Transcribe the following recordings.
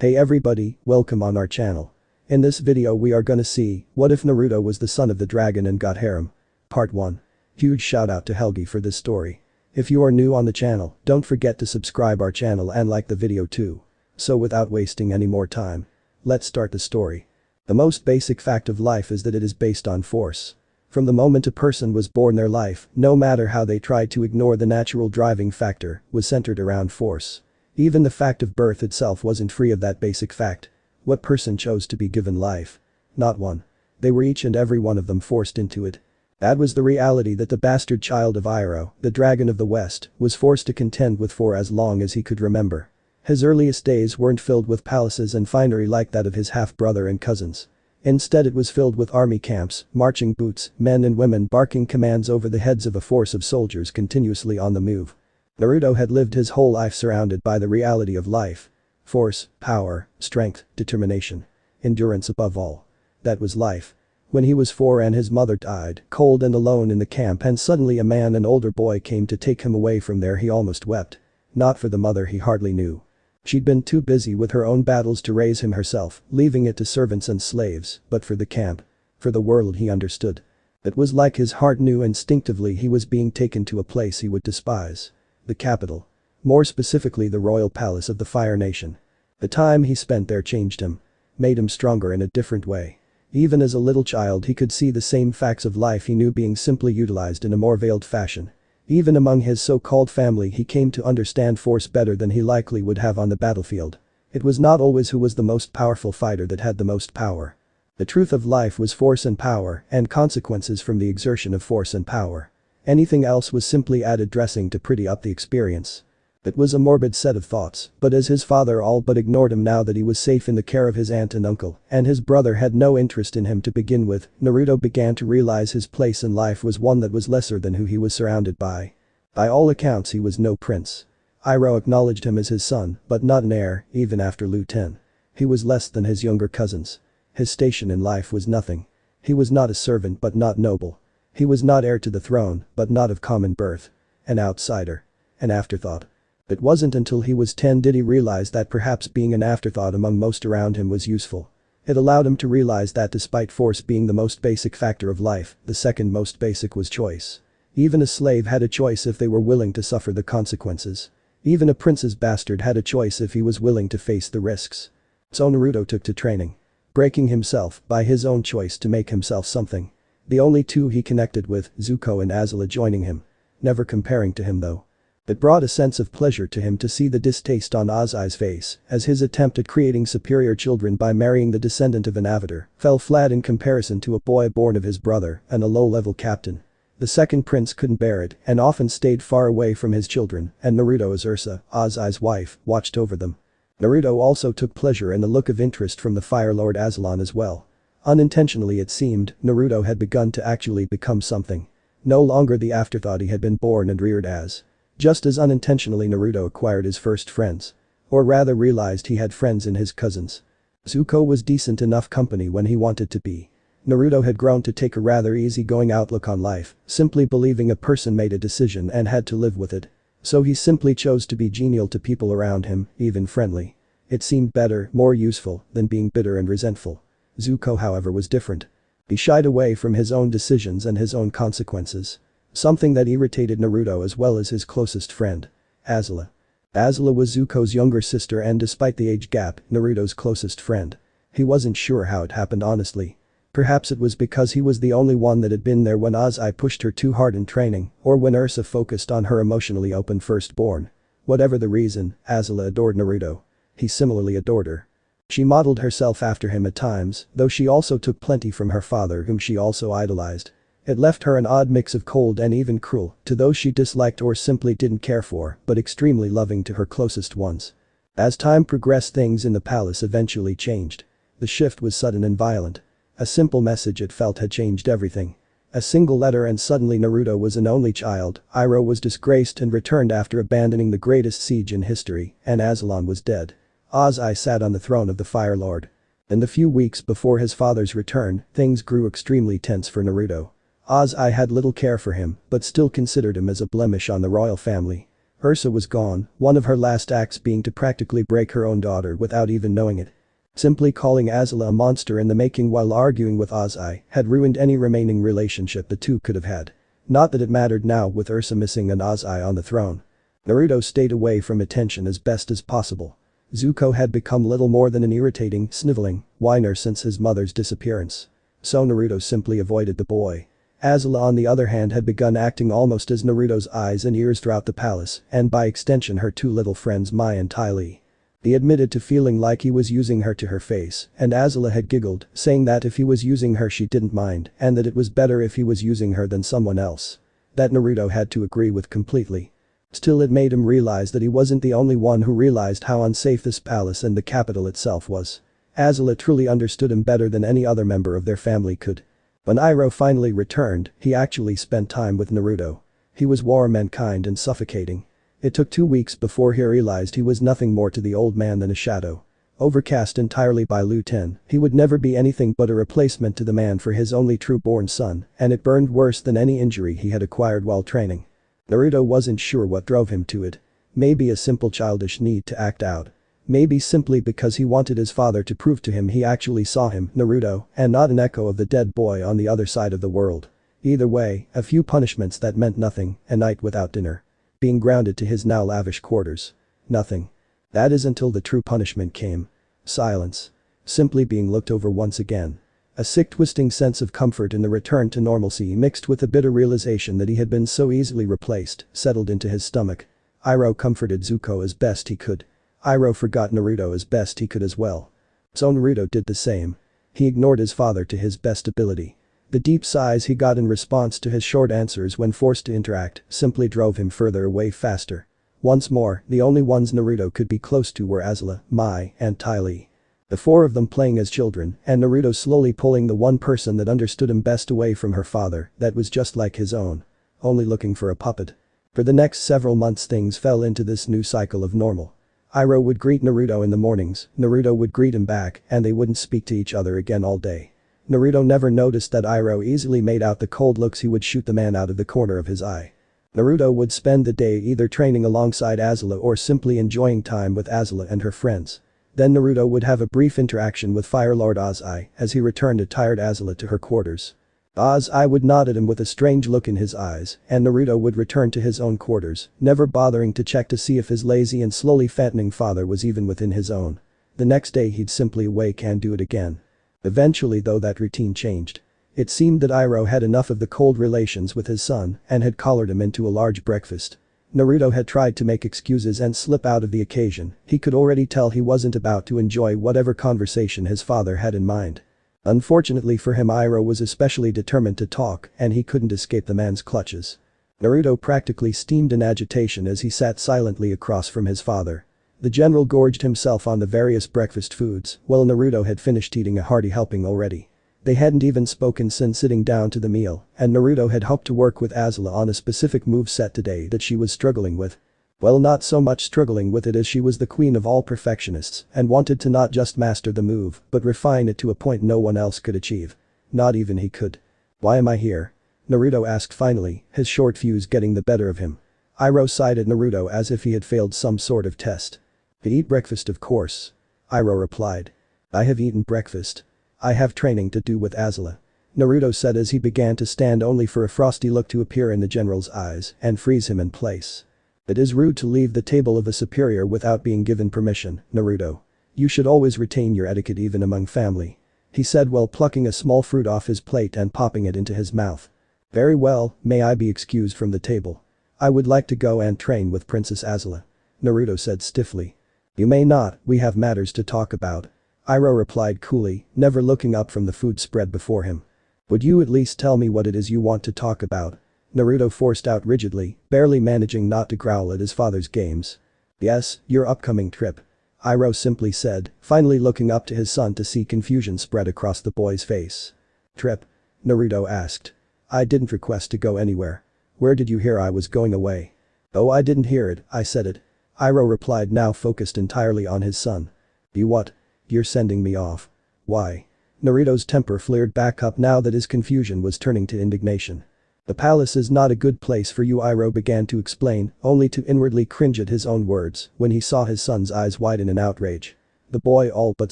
Hey everybody, welcome on our channel. In this video we are gonna see, what if Naruto was the son of the dragon and got harem? Part 1. Huge shout out to Helghy for this story. If you are new on the channel, don't forget to subscribe our channel and like the video too. So without wasting any more time, let's start the story. The most basic fact of life is that it is based on force. From the moment a person was born, their life, no matter how they tried to ignore the natural driving factor, was centered around force. Even the fact of birth itself wasn't free of that basic fact. What person chose to be given life? Not one. They were each and every one of them forced into it. That was the reality that the bastard child of Iroh, the dragon of the West, was forced to contend with for as long as he could remember. His earliest days weren't filled with palaces and finery like that of his half-brother and cousins. Instead it was filled with army camps, marching boots, men and women barking commands over the heads of a force of soldiers continuously on the move. Naruto had lived his whole life surrounded by the reality of life. Force, power, strength, determination. Endurance above all. That was life. When he was 4 and his mother died, cold and alone in the camp, and suddenly a man, an older boy, came to take him away from there, he almost wept. Not for the mother he hardly knew. She'd been too busy with her own battles to raise him herself, leaving it to servants and slaves, but for the camp. For the world he understood. It was like his heart knew instinctively he was being taken to a place he would despise. The capital. More specifically the royal palace of the Fire Nation. The time he spent there changed him. Made him stronger in a different way. Even as a little child he could see the same facts of life he knew being simply utilized in a more veiled fashion. Even among his so-called family he came to understand force better than he likely would have on the battlefield. It was not always who was the most powerful fighter that had the most power. The truth of life was force and power, and consequences from the exertion of force and power. Anything else was simply added dressing to pretty up the experience. It was a morbid set of thoughts, but as his father all but ignored him now that he was safe in the care of his aunt and uncle, and his brother had no interest in him to begin with, Naruto began to realize his place in life was one that was lesser than who he was surrounded by. By all accounts he was no prince. Iroh acknowledged him as his son, but not an heir, even after Lu 10. He was less than his younger cousins. His station in life was nothing. He was not a servant but not noble. He was not heir to the throne, but not of common birth. An outsider. An afterthought. It wasn't until he was 10 did he realize that perhaps being an afterthought among most around him was useful. It allowed him to realize that despite force being the most basic factor of life, the second most basic was choice. Even a slave had a choice if they were willing to suffer the consequences. Even a prince's bastard had a choice if he was willing to face the risks. So Naruto took to training. Breaking himself by his own choice to make himself something. The only two he connected with, Zuko and Azula, joining him. Never comparing to him though. It brought a sense of pleasure to him to see the distaste on Ozai's face as his attempt at creating superior children by marrying the descendant of an avatar fell flat in comparison to a boy born of his brother and a low-level captain. The second prince couldn't bear it and often stayed far away from his children, and Naruto, as Ursa, Ozai's wife, watched over them. Naruto also took pleasure in the look of interest from the Fire Lord Aslan as well. Unintentionally it seemed, Naruto had begun to actually become something. No longer the afterthought he had been born and reared as. Just as unintentionally Naruto acquired his first friends. Or rather realized he had friends in his cousins. Zuko was decent enough company when he wanted to be. Naruto had grown to take a rather easygoing outlook on life, simply believing a person made a decision and had to live with it. So he simply chose to be genial to people around him, even friendly. It seemed better, more useful, than being bitter and resentful. Zuko, however, was different. He shied away from his own decisions and his own consequences. Something that irritated Naruto as well as his closest friend. Azula. Azula was Zuko's younger sister and despite the age gap, Naruto's closest friend. He wasn't sure how it happened honestly. Perhaps it was because he was the only one that had been there when Ozai pushed her too hard in training, or when Ursa focused on her emotionally open firstborn. Whatever the reason, Azula adored Naruto. He similarly adored her. She modeled herself after him at times, though she also took plenty from her father whom she also idolized. It left her an odd mix of cold and even cruel to those she disliked or simply didn't care for, but extremely loving to her closest ones. As time progressed, things in the palace eventually changed. The shift was sudden and violent. A simple message, it felt, had changed everything. A single letter and suddenly Naruto was an only child, Iroh was disgraced and returned after abandoning the greatest siege in history, and Aslan was dead. Ozai sat on the throne of the Fire Lord. In the few weeks before his father's return, things grew extremely tense for Naruto. Ozai had little care for him, but still considered him as a blemish on the royal family. Ursa was gone, one of her last acts being to practically break her own daughter without even knowing it. Simply calling Azula a monster in the making while arguing with Ozai had ruined any remaining relationship the two could have had. Not that it mattered now with Ursa missing and Ozai on the throne. Naruto stayed away from attention as best as possible. Zuko had become little more than an irritating, sniveling whiner since his mother's disappearance. So Naruto simply avoided the boy. Azula on the other hand had begun acting almost as Naruto's eyes and ears throughout the palace, and by extension her two little friends Mai and Ty Lee. He admitted to feeling like he was using her to her face, and Azula had giggled, saying that if he was using her she didn't mind, and that it was better if he was using her than someone else. That Naruto had to agree with completely. Still, it made him realize that he wasn't the only one who realized how unsafe this palace and the capital itself was. Azula truly understood him better than any other member of their family could. When Iroh finally returned, he actually spent time with Naruto. He was warm and kind and suffocating. It took 2 weeks before he realized he was nothing more to the old man than a shadow. Overcast entirely by Lu Ten, he would never be anything but a replacement to the man for his only true-born son, and it burned worse than any injury he had acquired while training. Naruto wasn't sure what drove him to it. Maybe a simple childish need to act out. Maybe simply because he wanted his father to prove to him he actually saw him, Naruto, and not an echo of the dead boy on the other side of the world. Either way, a few punishments that meant nothing, a night without dinner. Being grounded to his now lavish quarters. Nothing. That is until the true punishment came. Silence. Simply being looked over once again. A sick twisting sense of comfort in the return to normalcy mixed with a bitter realization that he had been so easily replaced settled into his stomach. Iroh comforted Zuko as best he could. Iroh forgot Naruto as best he could as well. So Naruto did the same. He ignored his father to his best ability. The deep sighs he got in response to his short answers when forced to interact simply drove him further away faster. Once more, the only ones Naruto could be close to were Azula, Mai, and Ty Lee. The four of them playing as children, and Naruto slowly pulling the one person that understood him best away from her father that was just like his own. Only looking for a puppet. For the next several months things fell into this new cycle of normal. Iroh would greet Naruto in the mornings, Naruto would greet him back, and they wouldn't speak to each other again all day. Naruto never noticed that Iroh easily made out the cold looks he would shoot the man out of the corner of his eye. Naruto would spend the day either training alongside Azula or simply enjoying time with Azula and her friends. Then Naruto would have a brief interaction with Fire Lord Ozai as he returned a tired Azula to her quarters. Ozai would nod at him with a strange look in his eyes, and Naruto would return to his own quarters, never bothering to check to see if his lazy and slowly fattening father was even within his own. The next day he'd simply wake and do it again. Eventually though that routine changed. It seemed that Iroh had enough of the cold relations with his son and had collared him into a large breakfast. Naruto had tried to make excuses and slip out of the occasion, he could already tell he wasn't about to enjoy whatever conversation his father had in mind. Unfortunately for him Iroh was especially determined to talk and he couldn't escape the man's clutches. Naruto practically steamed in agitation as he sat silently across from his father. The general gorged himself on the various breakfast foods while Naruto had finished eating a hearty helping already. They hadn't even spoken since sitting down to the meal, and Naruto had hoped to work with Azula on a specific moveset today that she was struggling with. Well, not so much struggling with it as she was the queen of all perfectionists and wanted to not just master the move but refine it to a point no one else could achieve. Not even he could. "Why am I here?" Naruto asked finally, his short fuse getting the better of him. Iroh sighed at Naruto as if he had failed some sort of test. "To eat breakfast of course." Iroh replied. "I have eaten breakfast. I have training to do with Azula," Naruto said as he began to stand only for a frosty look to appear in the general's eyes and freeze him in place. "It is rude to leave the table of a superior without being given permission, Naruto. You should always retain your etiquette even among family," he said while plucking a small fruit off his plate and popping it into his mouth. "Very well, may I be excused from the table? I would like to go and train with Princess Azula," Naruto said stiffly. "You may not, we have matters to talk about," Iroh replied coolly, never looking up from the food spread before him. "Would you at least tell me what it is you want to talk about?" Naruto forced out rigidly, barely managing not to growl at his father's games. "Yes, your upcoming trip," Iroh simply said, finally looking up to his son to see confusion spread across the boy's face. "Trip?" Naruto asked. "I didn't request to go anywhere. Where did you hear I was going away?" "Oh, I didn't hear it, I said it," Iroh replied, now focused entirely on his son. "You what? You're sending me off. Why?" Naruto's temper flared back up now that his confusion was turning to indignation. The palace is not a good place for you, Iroh began to explain, only to inwardly cringe at his own words when he saw his son's eyes widen in outrage. The boy all but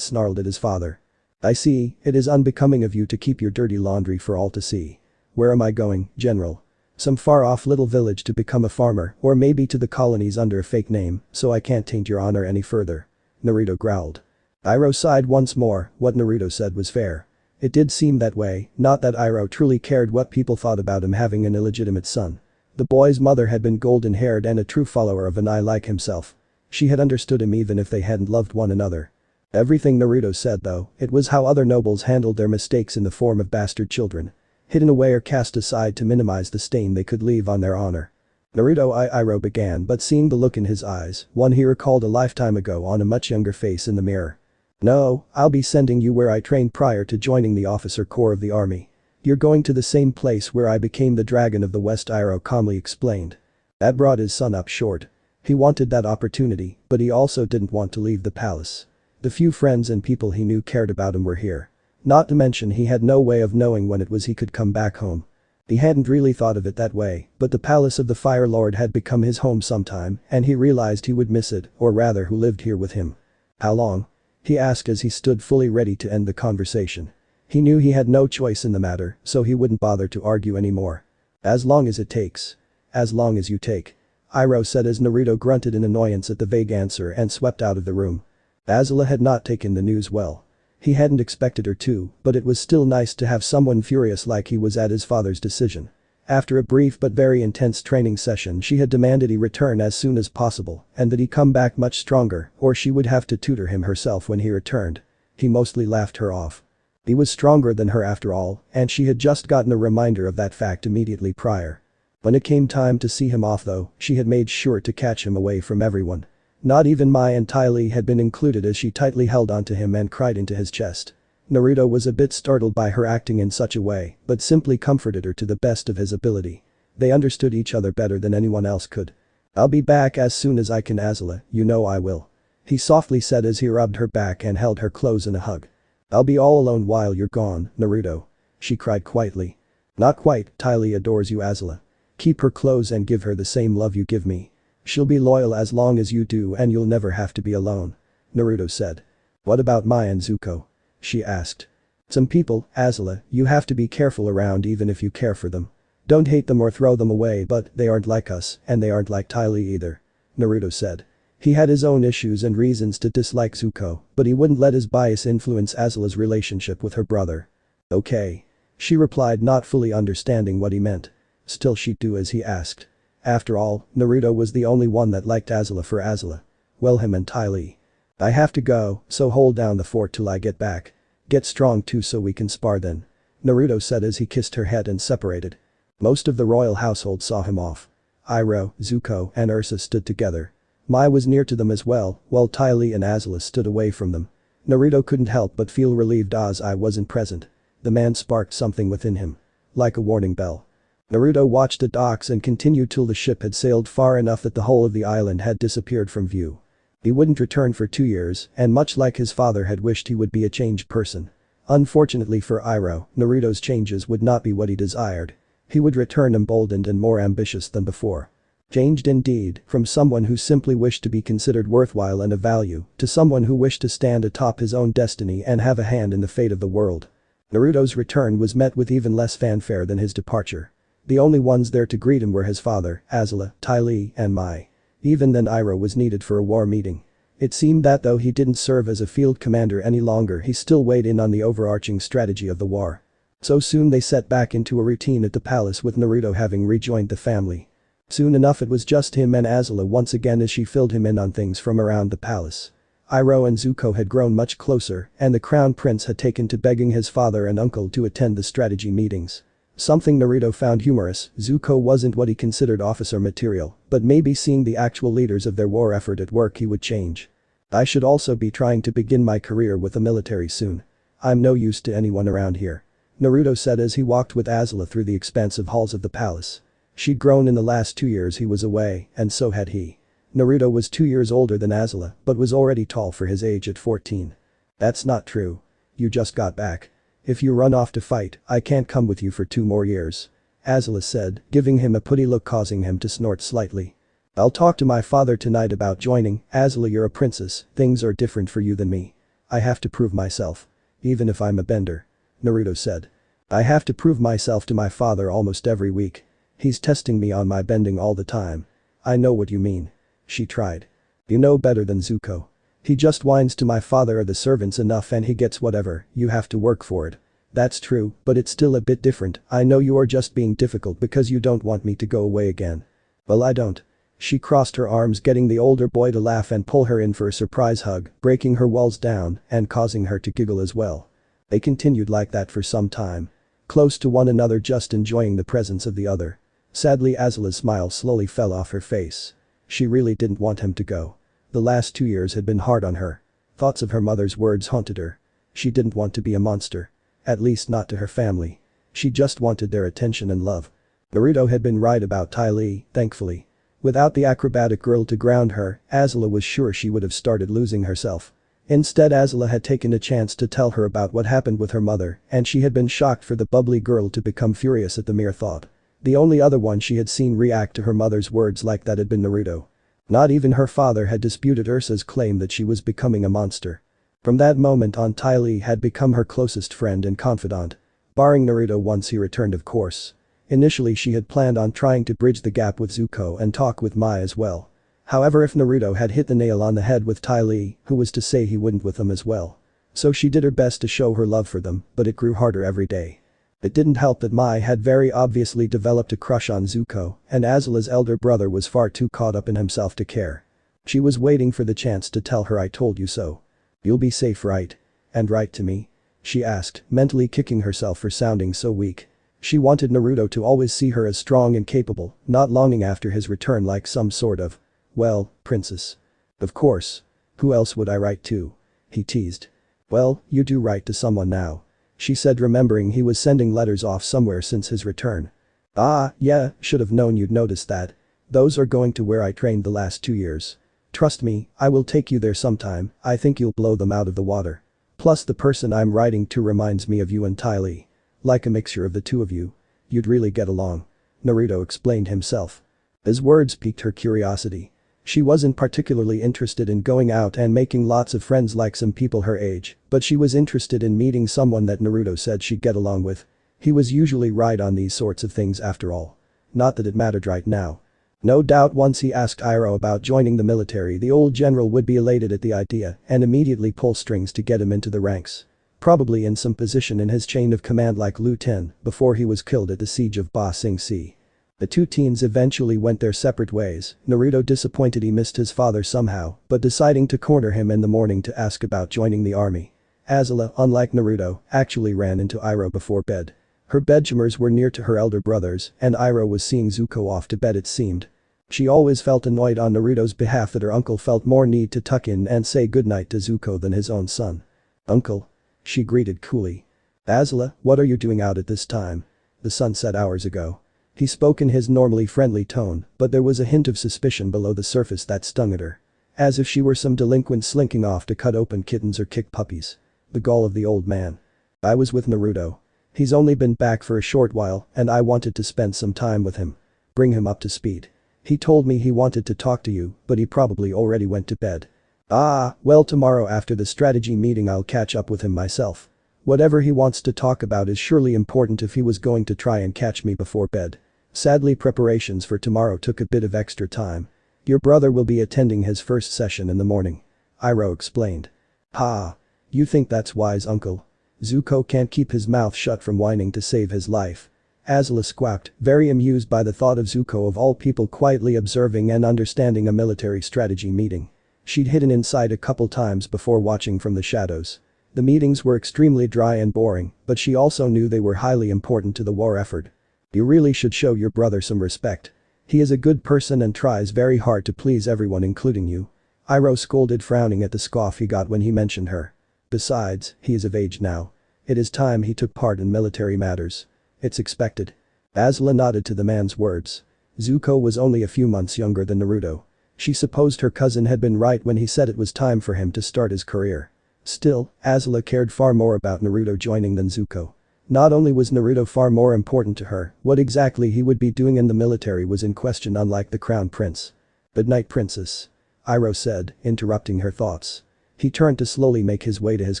snarled at his father. I see, it is unbecoming of you to keep your dirty laundry for all to see. Where am I going, General? Some far-off little village to become a farmer, or maybe to the colonies under a fake name, so I can't taint your honor any further. Naruto growled. Iroh sighed once more. What Naruto said was fair. It did seem that way, not that Iroh truly cared what people thought about him having an illegitimate son. The boy's mother had been golden-haired and a true follower of an eye like himself. She had understood him even if they hadn't loved one another. Everything Naruto said though, it was how other nobles handled their mistakes in the form of bastard children. Hidden away or cast aside to minimize the stain they could leave on their honor. Iroh began, but seeing the look in his eyes, one he recalled a lifetime ago on a much younger face in the mirror. No, I'll be sending you where I trained prior to joining the officer corps of the army. You're going to the same place where I became the Dragon of the West, Iroh calmly explained. That brought his son up short. He wanted that opportunity, but he also didn't want to leave the palace. The few friends and people he knew cared about him were here. Not to mention he had no way of knowing when it was he could come back home. He hadn't really thought of it that way, but the palace of the Fire Lord had become his home sometime and he realized he would miss it, or rather who lived here with him. How long? He asked as he stood fully ready to end the conversation. He knew he had no choice in the matter, so he wouldn't bother to argue anymore. As long as it takes. As long as you take. Iroh said as Naruto grunted in annoyance at the vague answer and swept out of the room. Azula had not taken the news well. He hadn't expected her to, but it was still nice to have someone furious like he was at his father's decision. After a brief but very intense training session, she had demanded he return as soon as possible and that he come back much stronger or she would have to tutor him herself when he returned. He mostly laughed her off. He was stronger than her after all, and she had just gotten a reminder of that fact immediately prior. When it came time to see him off though, she had made sure to catch him away from everyone. Not even Mai and Ty Lee had been included as she tightly held onto him and cried into his chest. Naruto was a bit startled by her acting in such a way, but simply comforted her to the best of his ability. They understood each other better than anyone else could. I'll be back as soon as I can, Azula, you know I will. He softly said as he rubbed her back and held her close in a hug. I'll be all alone while you're gone, Naruto. She cried quietly. Not quite, Ty Lee adores you, Azula. Keep her close and give her the same love you give me. She'll be loyal as long as you do and you'll never have to be alone. Naruto said. What about Mai and Zuko? She asked. Some people, Azula, you have to be careful around even if you care for them. Don't hate them or throw them away, but they aren't like us and they aren't like Ty Lee either. Naruto said. He had his own issues and reasons to dislike Zuko, but he wouldn't let his bias influence Azula's relationship with her brother. Okay. She replied, not fully understanding what he meant. Still she'd do as he asked. After all, Naruto was the only one that liked Azula for Azula. Well, him and Ty Lee. I have to go, so hold down the fort till I get back. Get strong too so we can spar then. Naruto said as he kissed her head and separated. Most of the royal household saw him off. Iroh, Zuko, and Ursa stood together. Mai was near to them as well, while Ty Lee and Azula stood away from them. Naruto couldn't help but feel relieved Ai wasn't present. The man sparked something within him. Like a warning bell. Naruto watched the docks and continued till the ship had sailed far enough that the whole of the island had disappeared from view. He wouldn't return for 2 years, and much like his father had wished he would be a changed person. Unfortunately for Iroh, Naruto's changes would not be what he desired. He would return emboldened and more ambitious than before. Changed indeed, from someone who simply wished to be considered worthwhile and of value, to someone who wished to stand atop his own destiny and have a hand in the fate of the world. Naruto's return was met with even less fanfare than his departure. The only ones there to greet him were his father, Azula, Ty Lee, and Mai. Even then Iroh was needed for a war meeting. It seemed that though he didn't serve as a field commander any longer, he still weighed in on the overarching strategy of the war. So soon they set back into a routine at the palace with Naruto having rejoined the family. Soon enough it was just him and Azula once again as she filled him in on things from around the palace. Iroh and Zuko had grown much closer and the crown prince had taken to begging his father and uncle to attend the strategy meetings. Something Naruto found humorous, Zuko wasn't what he considered officer material, but maybe seeing the actual leaders of their war effort at work he would change. I should also be trying to begin my career with the military soon. I'm no use to anyone around here. Naruto said as he walked with Azula through the expansive halls of the palace. She'd grown in the last 2 years he was away, and so had he. Naruto was 2 years older than Azula, but was already tall for his age at 14. That's not true. You just got back. If you run off to fight, I can't come with you for 2 more years. Azula said, giving him a putty look causing him to snort slightly. I'll talk to my father tonight about joining. Azula, you're a princess, things are different for you than me. I have to prove myself. Even if I'm a bender. Naruto said. I have to prove myself to my father almost every week. He's testing me on my bending all the time. I know what you mean. She tried. You know better than Zuko. He just whines to my father or the servants enough and he gets whatever, you have to work for it. That's true, but it's still a bit different. I know you are just being difficult because you don't want me to go away again. Well, I don't. She crossed her arms, getting the older boy to laugh and pull her in for a surprise hug, breaking her walls down and causing her to giggle as well. They continued like that for some time. Close to one another, just enjoying the presence of the other. Sadly, Azula's smile slowly fell off her face. She really didn't want him to go. The last 2 years had been hard on her. Thoughts of her mother's words haunted her. She didn't want to be a monster. At least not to her family. She just wanted their attention and love. Naruto had been right about Ty Lee, thankfully. Without the acrobatic girl to ground her, Azula was sure she would have started losing herself. Instead, Azula had taken a chance to tell her about what happened with her mother, and she had been shocked for the bubbly girl to become furious at the mere thought. The only other one she had seen react to her mother's words like that had been Naruto. Not even her father had disputed Ursa's claim that she was becoming a monster. From that moment on, Ty Lee had become her closest friend and confidant. Barring Naruto once he returned, of course. Initially, she had planned on trying to bridge the gap with Zuko and talk with Mai as well. However, if Naruto had hit the nail on the head with Ty Lee, who was to say he wouldn't with them as well? So she did her best to show her love for them, but it grew harder every day. It didn't help that Mai had very obviously developed a crush on Zuko, and Azula's elder brother was far too caught up in himself to care. She was waiting for the chance to tell her, I told you so. You'll be safe, right? And write to me? She asked, mentally kicking herself for sounding so weak. She wanted Naruto to always see her as strong and capable, not longing after his return like some sort of, well, princess. Of course. Who else would I write to? He teased. Well, you do write to someone now. She said, remembering he was sending letters off somewhere since his return. Ah, yeah, should have known you'd notice that. Those are going to where I trained the last 2 years. Trust me, I will take you there sometime. I think you'll blow them out of the water. Plus the person I'm writing to reminds me of you and Ty Lee. Like a mixture of the two of you. You'd really get along. Naruto explained himself. His words piqued her curiosity. She wasn't particularly interested in going out and making lots of friends like some people her age, but she was interested in meeting someone that Naruto said she'd get along with. He was usually right on these sorts of things after all. Not that it mattered right now. No doubt once he asked Iroh about joining the military, the old general would be elated at the idea and immediately pull strings to get him into the ranks. Probably in some position in his chain of command like Lu Ten before he was killed at the siege of Ba Sing Se. The two teens eventually went their separate ways, Naruto disappointed he missed his father somehow, but deciding to corner him in the morning to ask about joining the army. Azula, unlike Naruto, actually ran into Iroh before bed. Her bedchambers were near to her elder brothers, and Iroh was seeing Zuko off to bed, it seemed. She always felt annoyed on Naruto's behalf that her uncle felt more need to tuck in and say goodnight to Zuko than his own son. Uncle? She greeted coolly. Azula, what are you doing out at this time? The sun set hours ago. He spoke in his normally friendly tone, but there was a hint of suspicion below the surface that stung at her. As if she were some delinquent slinking off to cut open kittens or kick puppies. The gall of the old man. I was with Naruto. He's only been back for a short while and I wanted to spend some time with him. Bring him up to speed. He told me he wanted to talk to you, but he probably already went to bed. Ah, well, tomorrow after the strategy meeting I'll catch up with him myself. Whatever he wants to talk about is surely important if he was going to try and catch me before bed. Sadly, preparations for tomorrow took a bit of extra time. Your brother will be attending his first session in the morning. Iroh explained. Ha. You think that's wise, uncle? Zuko can't keep his mouth shut from whining to save his life. Azula squawked, very amused by the thought of Zuko of all people quietly observing and understanding a military strategy meeting. She'd hidden inside a couple times before watching from the shadows. The meetings were extremely dry and boring, but she also knew they were highly important to the war effort. You really should show your brother some respect. He is a good person and tries very hard to please everyone including you. Iroh scolded, frowning at the scoff he got when he mentioned her. Besides, he is of age now. It is time he took part in military matters. It's expected. Azula nodded to the man's words. Zuko was only a few months younger than Naruto. She supposed her cousin had been right when he said it was time for him to start his career. Still, Azula cared far more about Naruto joining than Zuko. Not only was Naruto far more important to her, what exactly he would be doing in the military was in question, unlike the crown prince. "Good night, princess," Iroh said, interrupting her thoughts. He turned to slowly make his way to his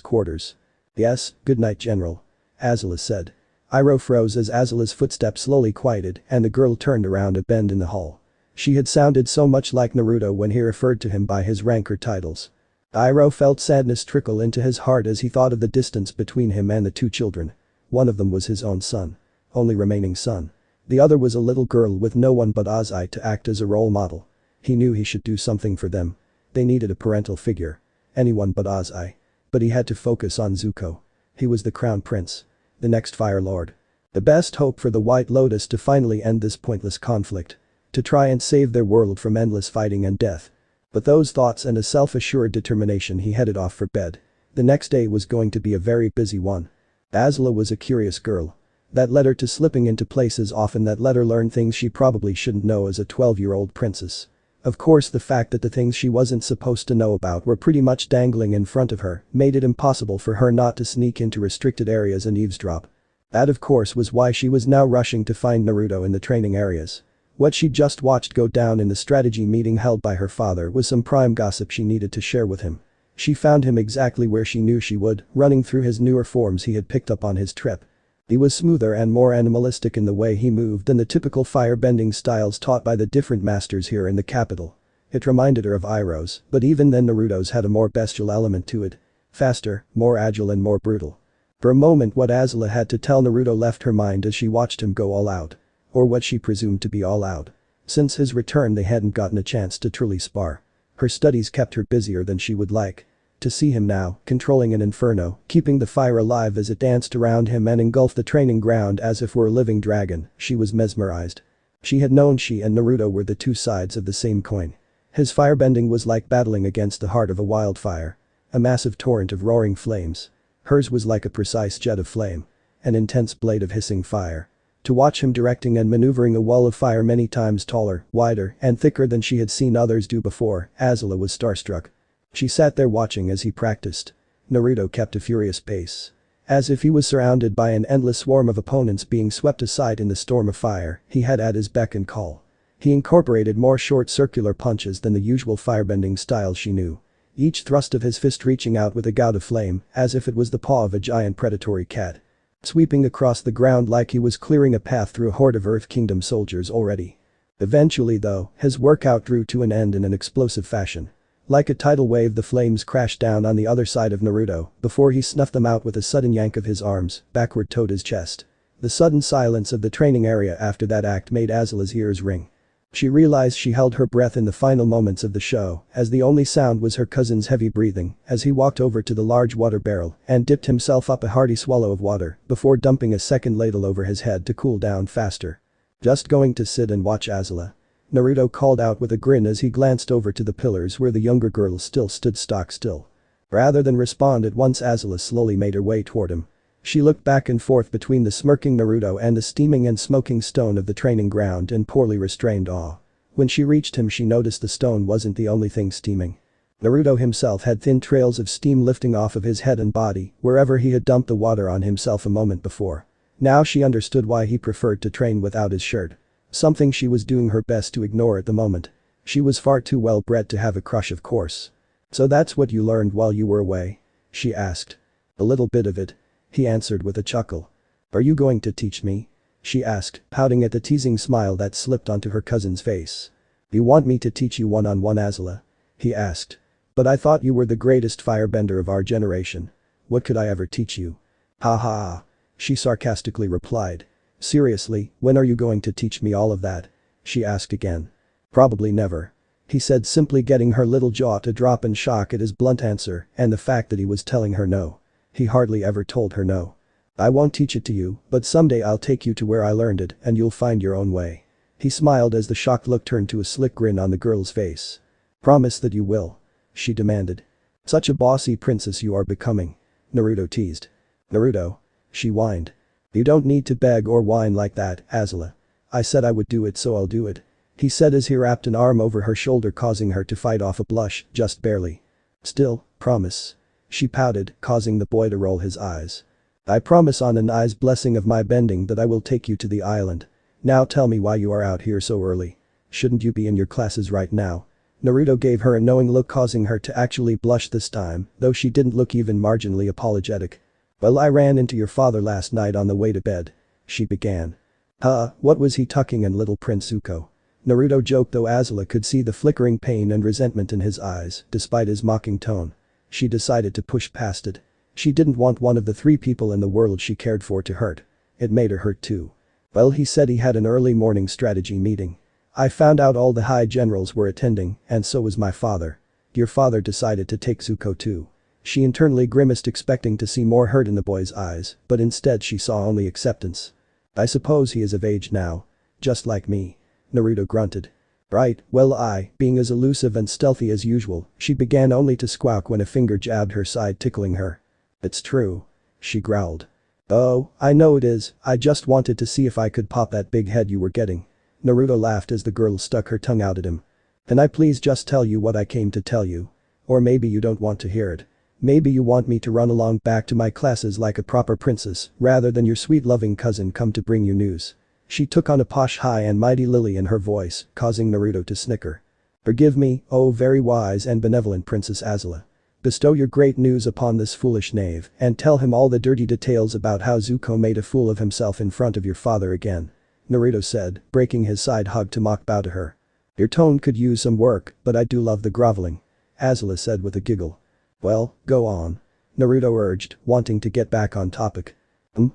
quarters. "Yes, good night, General," Azula said. Iroh froze as Azula's footsteps slowly quieted and the girl turned around a bend in the hall. She had sounded so much like Naruto when he referred to him by his rank or titles. Iroh felt sadness trickle into his heart as he thought of the distance between him and the two children. One of them was his own son. Only remaining son. The other was a little girl with no one but Ozai to act as a role model. He knew he should do something for them. They needed a parental figure. Anyone but Ozai. But he had to focus on Zuko. He was the crown prince. The next Fire Lord. The best hope for the White Lotus to finally end this pointless conflict. To try and save their world from endless fighting and death. With those thoughts and a self-assured determination, he headed off for bed. The next day was going to be a very busy one. Azula was a curious girl. That led her to slipping into places often that let her learn things she probably shouldn't know as a 12-year-old princess. Of course, the fact that the things she wasn't supposed to know about were pretty much dangling in front of her made it impossible for her not to sneak into restricted areas and eavesdrop. That, of course, was why she was now rushing to find Naruto in the training areas. What she'd just watched go down in the strategy meeting held by her father was some prime gossip she needed to share with him. She found him exactly where she knew she would, running through his newer forms he had picked up on his trip. He was smoother and more animalistic in the way he moved than the typical firebending styles taught by the different masters here in the capital. It reminded her of Iroh's, but even then Naruto's had a more bestial element to it. Faster, more agile and more brutal. For a moment what Azula had to tell Naruto left her mind as she watched him go all out. Or what she presumed to be all out. Since his return they hadn't gotten a chance to truly spar. Her studies kept her busier than she would like. To see him now, controlling an inferno, keeping the fire alive as it danced around him and engulfed the training ground as if were a living dragon, she was mesmerized. She had known she and Naruto were the two sides of the same coin. His firebending was like battling against the heart of a wildfire. A massive torrent of roaring flames. Hers was like a precise jet of flame. An intense blade of hissing fire. To watch him directing and maneuvering a wall of fire many times taller, wider, and thicker than she had seen others do before, Azula was starstruck. She sat there watching as he practiced. Naruto kept a furious pace. As if he was surrounded by an endless swarm of opponents being swept aside in the storm of fire he had at his beck and call. He incorporated more short circular punches than the usual firebending style she knew. Each thrust of his fist reaching out with a gout of flame, as if it was the paw of a giant predatory cat. Sweeping across the ground like he was clearing a path through a horde of Earth Kingdom soldiers already. Eventually though, his workout drew to an end in an explosive fashion. Like a tidal wave the flames crashed down on the other side of Naruto before he snuffed them out with a sudden yank of his arms, backward towed his chest. The sudden silence of the training area after that act made Azula's ears ring. She realized she held her breath in the final moments of the show as the only sound was her cousin's heavy breathing as he walked over to the large water barrel and dipped himself up a hearty swallow of water before dumping a second ladle over his head to cool down faster. "Just going to sit and watch, Azula?" Naruto called out with a grin as he glanced over to the pillars where the younger girl still stood stock still. Rather than respond at once, Azula slowly made her way toward him. She looked back and forth between the smirking Naruto and the steaming and smoking stone of the training ground in poorly restrained awe. When she reached him she noticed the stone wasn't the only thing steaming. Naruto himself had thin trails of steam lifting off of his head and body wherever he had dumped the water on himself a moment before. Now she understood why he preferred to train without his shirt. Something she was doing her best to ignore at the moment. She was far too well bred to have a crush, of course. "So that's what you learned while you were away?" she asked. "A little bit of it," he answered with a chuckle. "Are you going to teach me?" she asked, pouting at the teasing smile that slipped onto her cousin's face. "You want me to teach you one-on-one, Azula?" he asked. "But I thought you were the greatest firebender of our generation. What could I ever teach you?" "Ha ha," she sarcastically replied. "Seriously, when are you going to teach me all of that?" she asked again. "Probably never," he said, simply getting her little jaw to drop in shock at his blunt answer and the fact that he was telling her no. He hardly ever told her no. "I won't teach it to you, but someday I'll take you to where I learned it and you'll find your own way." He smiled as the shocked look turned to a slick grin on the girl's face. "Promise that you will," she demanded. "Such a bossy princess you are becoming," Naruto teased. "Naruto," she whined. "You don't need to beg or whine like that, Azula. I said I would do it, so I'll do it," he said as he wrapped an arm over her shoulder, causing her to fight off a blush, just barely. "Still, promise," she pouted, causing the boy to roll his eyes. I promise on Anai's blessing of my bending that I will take you to the island. Now tell me why you are out here so early. Shouldn't you be in your classes right now? Naruto gave her a knowing look, causing her to actually blush this time, though she didn't look even marginally apologetic. Well, I ran into your father last night on the way to bed. She began. What was he tucking in, little Prince Zuko? Naruto joked, though Azula could see the flickering pain and resentment in his eyes, despite his mocking tone. She decided to push past it. She didn't want one of the 3 people in the world she cared for to hurt. It made her hurt too. Well, he said he had an early morning strategy meeting. I found out all the high generals were attending, and so was my father. Your father decided to take Zuko too. She internally grimaced, expecting to see more hurt in the boy's eyes, but instead she saw only acceptance. I suppose he is of age now. Just like me. Naruto grunted. Right, well, being as elusive and stealthy as usual, she began only to squawk when a finger jabbed her side, tickling her. It's true. She growled. Oh, I know it is, I just wanted to see if I could pop that big head you were getting. Naruto laughed as the girl stuck her tongue out at him. Can I please just tell you what I came to tell you? Or maybe you don't want to hear it. Maybe you want me to run along back to my classes like a proper princess, rather than your sweet loving cousin come to bring you news. She took on a posh high and mighty lily in her voice, causing Naruto to snicker. Forgive me, oh very wise and benevolent Princess Azula. Bestow your great news upon this foolish knave and tell him all the dirty details about how Zuko made a fool of himself in front of your father again. Naruto said, breaking his side hug to mock bow to her. Your tone could use some work, but I do love the groveling. Azula said with a giggle. Well, go on. Naruto urged, wanting to get back on topic.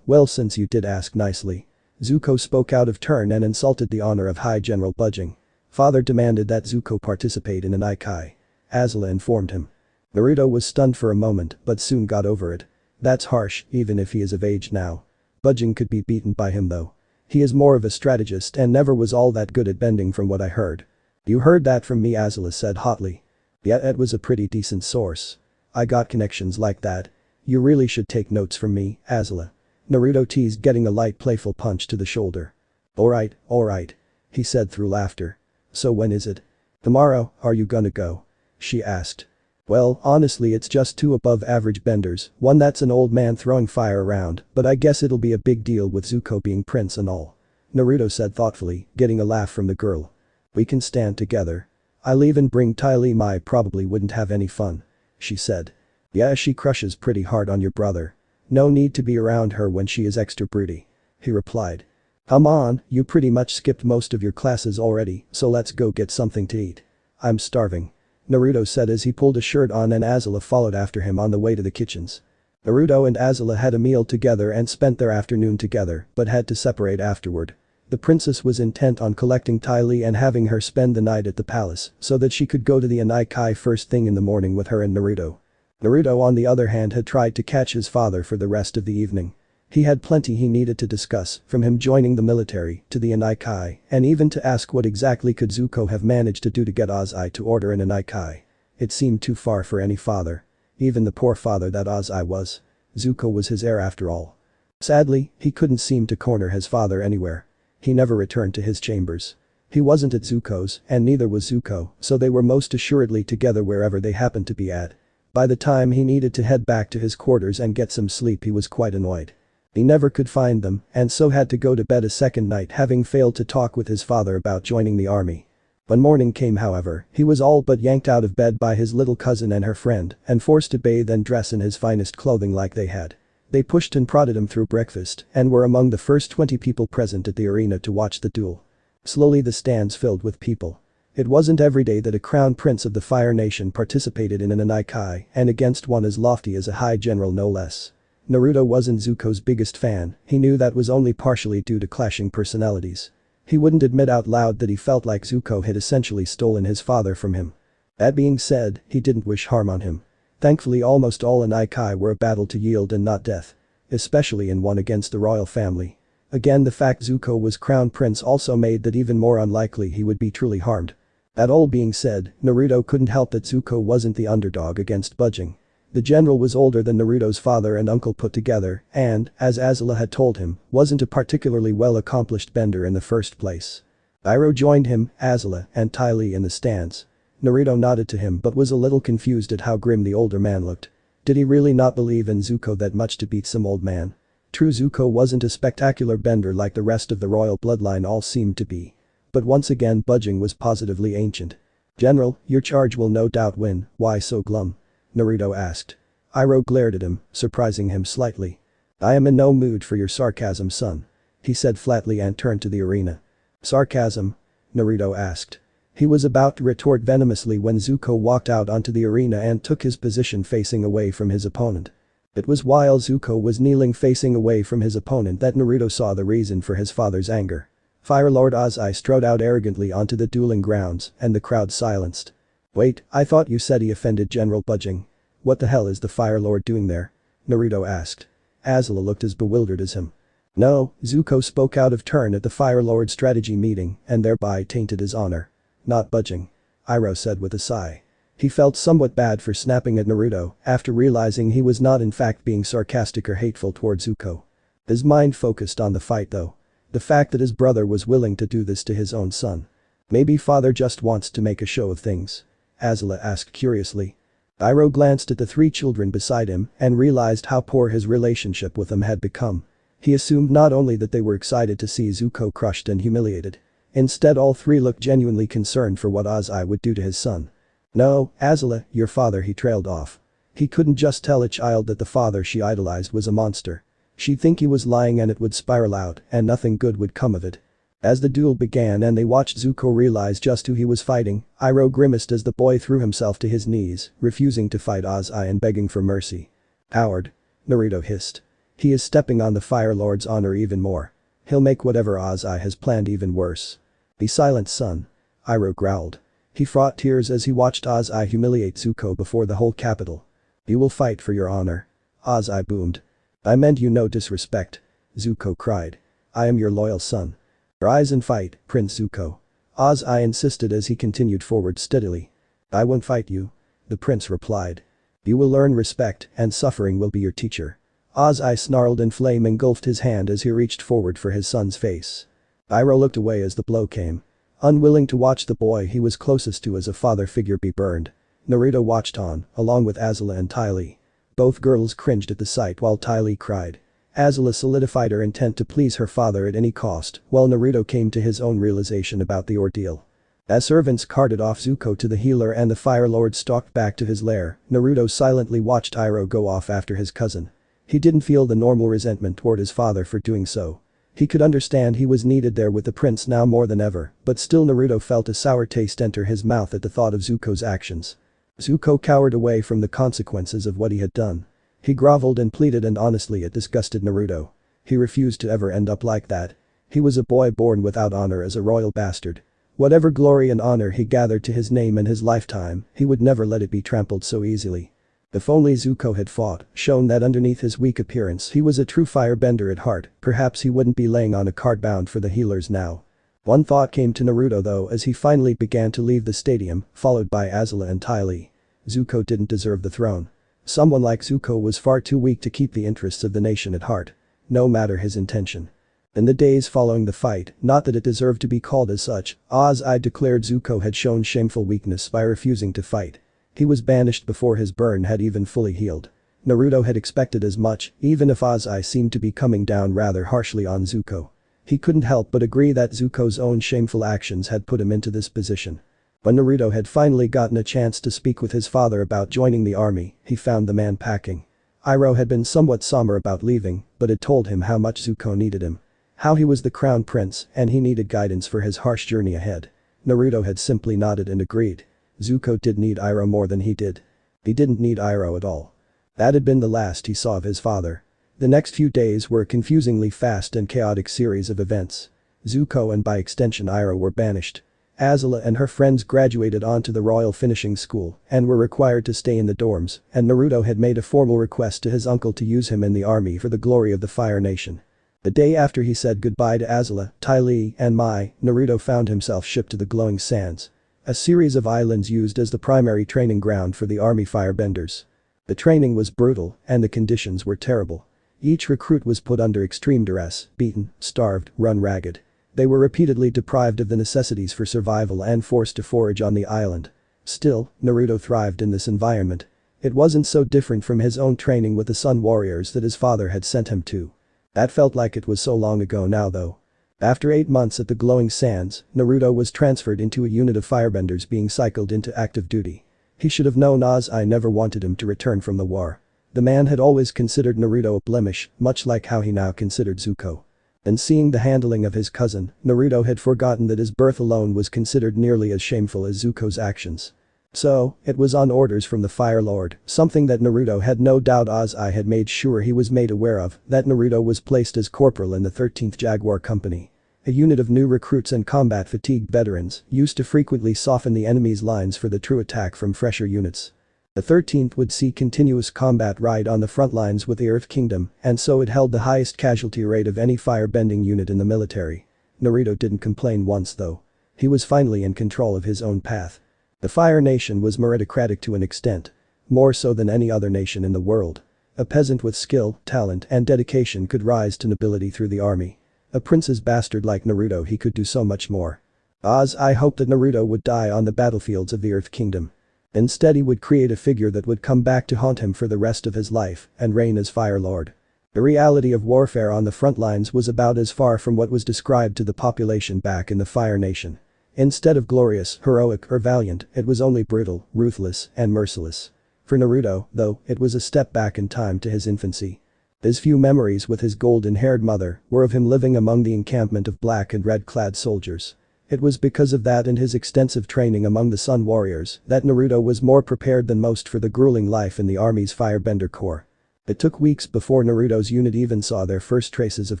Well, since you did ask nicely. Zuko spoke out of turn and insulted the honor of High General Budging. Father demanded that Zuko participate in an Ikai. Azula informed him. Naruto was stunned for a moment but soon got over it. That's harsh, even if he is of age now. Budging could be beaten by him though. He is more of a strategist and never was all that good at bending from what I heard. You heard that from me, Azula said hotly. Yeah, it was a pretty decent source. I got connections like that. You really should take notes from me, Azula. Naruto teased, getting a light playful punch to the shoulder. Alright, he said through laughter. So when is it? Tomorrow, are you gonna go? She asked. Well, honestly it's just 2 above average benders, one that's an old man throwing fire around, but I guess it'll be a big deal with Zuko being prince and all. Naruto said thoughtfully, getting a laugh from the girl. We can stand together. I'll even bring Ty Lee. Mai probably wouldn't have any fun. She said. Yeah, she crushes pretty hard on your brother. No need to be around her when she is extra broody. He replied. Come on, you pretty much skipped most of your classes already, so let's go get something to eat. I'm starving. Naruto said as he pulled a shirt on and Azula followed after him on the way to the kitchens. Naruto and Azula had a meal together and spent their afternoon together but had to separate afterward. The princess was intent on collecting Ty Lee and having her spend the night at the palace so that she could go to the Anaikai first thing in the morning with her and Naruto. Naruto on the other hand had tried to catch his father for the rest of the evening. He had plenty he needed to discuss, from him joining the military to the Anaikai, and even to ask what exactly could Zuko have managed to do to get Ozai to order an Anaikai. It seemed too far for any father. Even the poor father that Ozai was. Zuko was his heir after all. Sadly, he couldn't seem to corner his father anywhere. He never returned to his chambers. He wasn't at Zuko's, and neither was Zuko, so they were most assuredly together wherever they happened to be at. By the time he needed to head back to his quarters and get some sleep, he was quite annoyed. He never could find them and so had to go to bed a second night, having failed to talk with his father about joining the army. When morning came, however, he was all but yanked out of bed by his little cousin and her friend and forced to bathe and dress in his finest clothing like they had. They pushed and prodded him through breakfast and were among the first 20 people present at the arena to watch the duel. Slowly the stands filled with people. It wasn't every day that a crown prince of the Fire Nation participated in an Anaikai, and against one as lofty as a high general no less. Naruto wasn't Zuko's biggest fan, he knew that was only partially due to clashing personalities. He wouldn't admit out loud that he felt like Zuko had essentially stolen his father from him. That being said, he didn't wish harm on him. Thankfully almost all Anaikai were a battle to yield and not death. Especially in one against the royal family. Again, the fact Zuko was crown prince also made that even more unlikely he would be truly harmed. That all being said, Naruto couldn't help that Zuko wasn't the underdog against Budging. The general was older than Naruto's father and uncle put together and, as Azula had told him, wasn't a particularly well-accomplished bender in the first place. Iroh joined him, Azula, and Ty Lee in the stands. Naruto nodded to him but was a little confused at how grim the older man looked. Did he really not believe in Zuko that much to beat some old man? True, Zuko wasn't a spectacular bender like the rest of the royal bloodline all seemed to be. But once again budging was positively ancient. "General, your charge will no doubt win, why so glum?" Naruto asked. Iroh glared at him, surprising him slightly. "I am in no mood for your sarcasm, son," he said flatly and turned to the arena. "Sarcasm?" Naruto asked. He was about to retort venomously when Zuko walked out onto the arena and took his position facing away from his opponent. It was while Zuko was kneeling facing away from his opponent that Naruto saw the reason for his father's anger. Fire Lord Ozai strode out arrogantly onto the dueling grounds and the crowd silenced. "Wait, I thought you said he offended General Budging. What the hell is the Fire Lord doing there?" Naruto asked. Azula looked as bewildered as him. "No," Zuko spoke out of turn at the Fire Lord strategy meeting and thereby tainted his honor. "Not budging," Iroh said with a sigh. He felt somewhat bad for snapping at Naruto after realizing he was not in fact being sarcastic or hateful toward Zuko. His mind focused on the fight though. The fact that his brother was willing to do this to his own son. Maybe father just wants to make a show of things? Azula asked curiously. Iroh glanced at the three children beside him and realized how poor his relationship with them had become. He assumed not only that they were excited to see Zuko crushed and humiliated. Instead all three looked genuinely concerned for what Ozai would do to his son. "No, Azula, your father," he trailed off. He couldn't just tell a child that the father she idolized was a monster. She'd think he was lying and it would spiral out and nothing good would come of it. As the duel began and they watched Zuko realize just who he was fighting, Iroh grimaced as the boy threw himself to his knees, refusing to fight Ozai and begging for mercy. "Coward," Naruto hissed. "He is stepping on the Fire Lord's honor even more. He'll make whatever Ozai has planned even worse." "Be silent, son," Iroh growled. He fought tears as he watched Ozai humiliate Zuko before the whole capital. "You will fight for your honor," Ozai boomed. "I meant you no disrespect," Zuko cried. "I am your loyal son. Rise and fight, Prince Zuko," Ozai insisted as he continued forward steadily. "I won't fight you," the prince replied. "You will learn respect and suffering will be your teacher." Ozai snarled and flame engulfed his hand as he reached forward for his son's face. Iroh looked away as the blow came. Unwilling to watch the boy he was closest to as a father figure be burned. Naruto watched on, along with Azula and Ty Lee. Both girls cringed at the sight while Ty Lee cried. Azula solidified her intent to please her father at any cost, while Naruto came to his own realization about the ordeal. As servants carted off Zuko to the healer and the Fire Lord stalked back to his lair, Naruto silently watched Iroh go off after his cousin. He didn't feel the normal resentment toward his father for doing so. He could understand he was needed there with the prince now more than ever, but still Naruto felt a sour taste enter his mouth at the thought of Zuko's actions. Zuko cowered away from the consequences of what he had done. He groveled and pleaded and honestly it disgusted Naruto. He refused to ever end up like that. He was a boy born without honor as a royal bastard. Whatever glory and honor he gathered to his name in his lifetime, he would never let it be trampled so easily. If only Zuko had fought, shown that underneath his weak appearance he was a true firebender at heart, perhaps he wouldn't be laying on a cart bound for the healers now. One thought came to Naruto though as he finally began to leave the stadium, followed by Azula and Ty Lee. Zuko didn't deserve the throne. Someone like Zuko was far too weak to keep the interests of the nation at heart. No matter his intention. In the days following the fight, not that it deserved to be called as such, Ozai declared Zuko had shown shameful weakness by refusing to fight. He was banished before his burn had even fully healed. Naruto had expected as much, even if Ozai seemed to be coming down rather harshly on Zuko. He couldn't help but agree that Zuko's own shameful actions had put him into this position. When Naruto had finally gotten a chance to speak with his father about joining the army, he found the man packing. Iroh had been somewhat somber about leaving, but had told him how much Zuko needed him. How he was the crown prince and he needed guidance for his harsh journey ahead. Naruto had simply nodded and agreed. Zuko did need Iroh more than he did. He didn't need Iroh at all. That had been the last he saw of his father. The next few days were a confusingly fast and chaotic series of events. Zuko and by extension Iroh were banished. Azula and her friends graduated onto the Royal Finishing School and were required to stay in the dorms, and Naruto had made a formal request to his uncle to use him in the army for the glory of the Fire Nation. The day after he said goodbye to Azula, Ty Lee, and Mai, Naruto found himself shipped to the Glowing Sands. A series of islands used as the primary training ground for the army firebenders. The training was brutal and the conditions were terrible. Each recruit was put under extreme duress, beaten, starved, run ragged. They were repeatedly deprived of the necessities for survival and forced to forage on the island. Still, Naruto thrived in this environment. It wasn't so different from his own training with the Sun Warriors that his father had sent him to. That felt like it was so long ago now though. After 8 months at the glowing sands, Naruto was transferred into a unit of firebenders being cycled into active duty. He should have known Ozai never wanted him to return from the war. The man had always considered Naruto a blemish, much like how he now considered Zuko. And seeing the handling of his cousin, Naruto had forgotten that his birth alone was considered nearly as shameful as Zuko's actions. So, it was on orders from the Fire Lord, something that Naruto had no doubt Ozai had made sure he was made aware of, that Naruto was placed as corporal in the 13th Jaguar Company. A unit of new recruits and combat-fatigued veterans, used to frequently soften the enemy's lines for the true attack from fresher units. The 13th would see continuous combat right on the front lines with the Earth Kingdom, and so it held the highest casualty rate of any firebending unit in the military. Naruto didn't complain once though. He was finally in control of his own path. The Fire Nation was meritocratic to an extent. More so than any other nation in the world. A peasant with skill, talent and dedication could rise to nobility through the army. A prince's bastard like Naruto, he could do so much more. I hoped that Naruto would die on the battlefields of the Earth Kingdom. Instead he would create a figure that would come back to haunt him for the rest of his life and reign as Fire Lord. The reality of warfare on the front lines was about as far from what was described to the population back in the Fire Nation. Instead of glorious, heroic or valiant, it was only brutal, ruthless and merciless. For Naruto, though, it was a step back in time to his infancy. His few memories with his golden-haired mother were of him living among the encampment of black and red-clad soldiers. It was because of that and his extensive training among the Sun Warriors that Naruto was more prepared than most for the grueling life in the army's Firebender Corps. It took weeks before Naruto's unit even saw their first traces of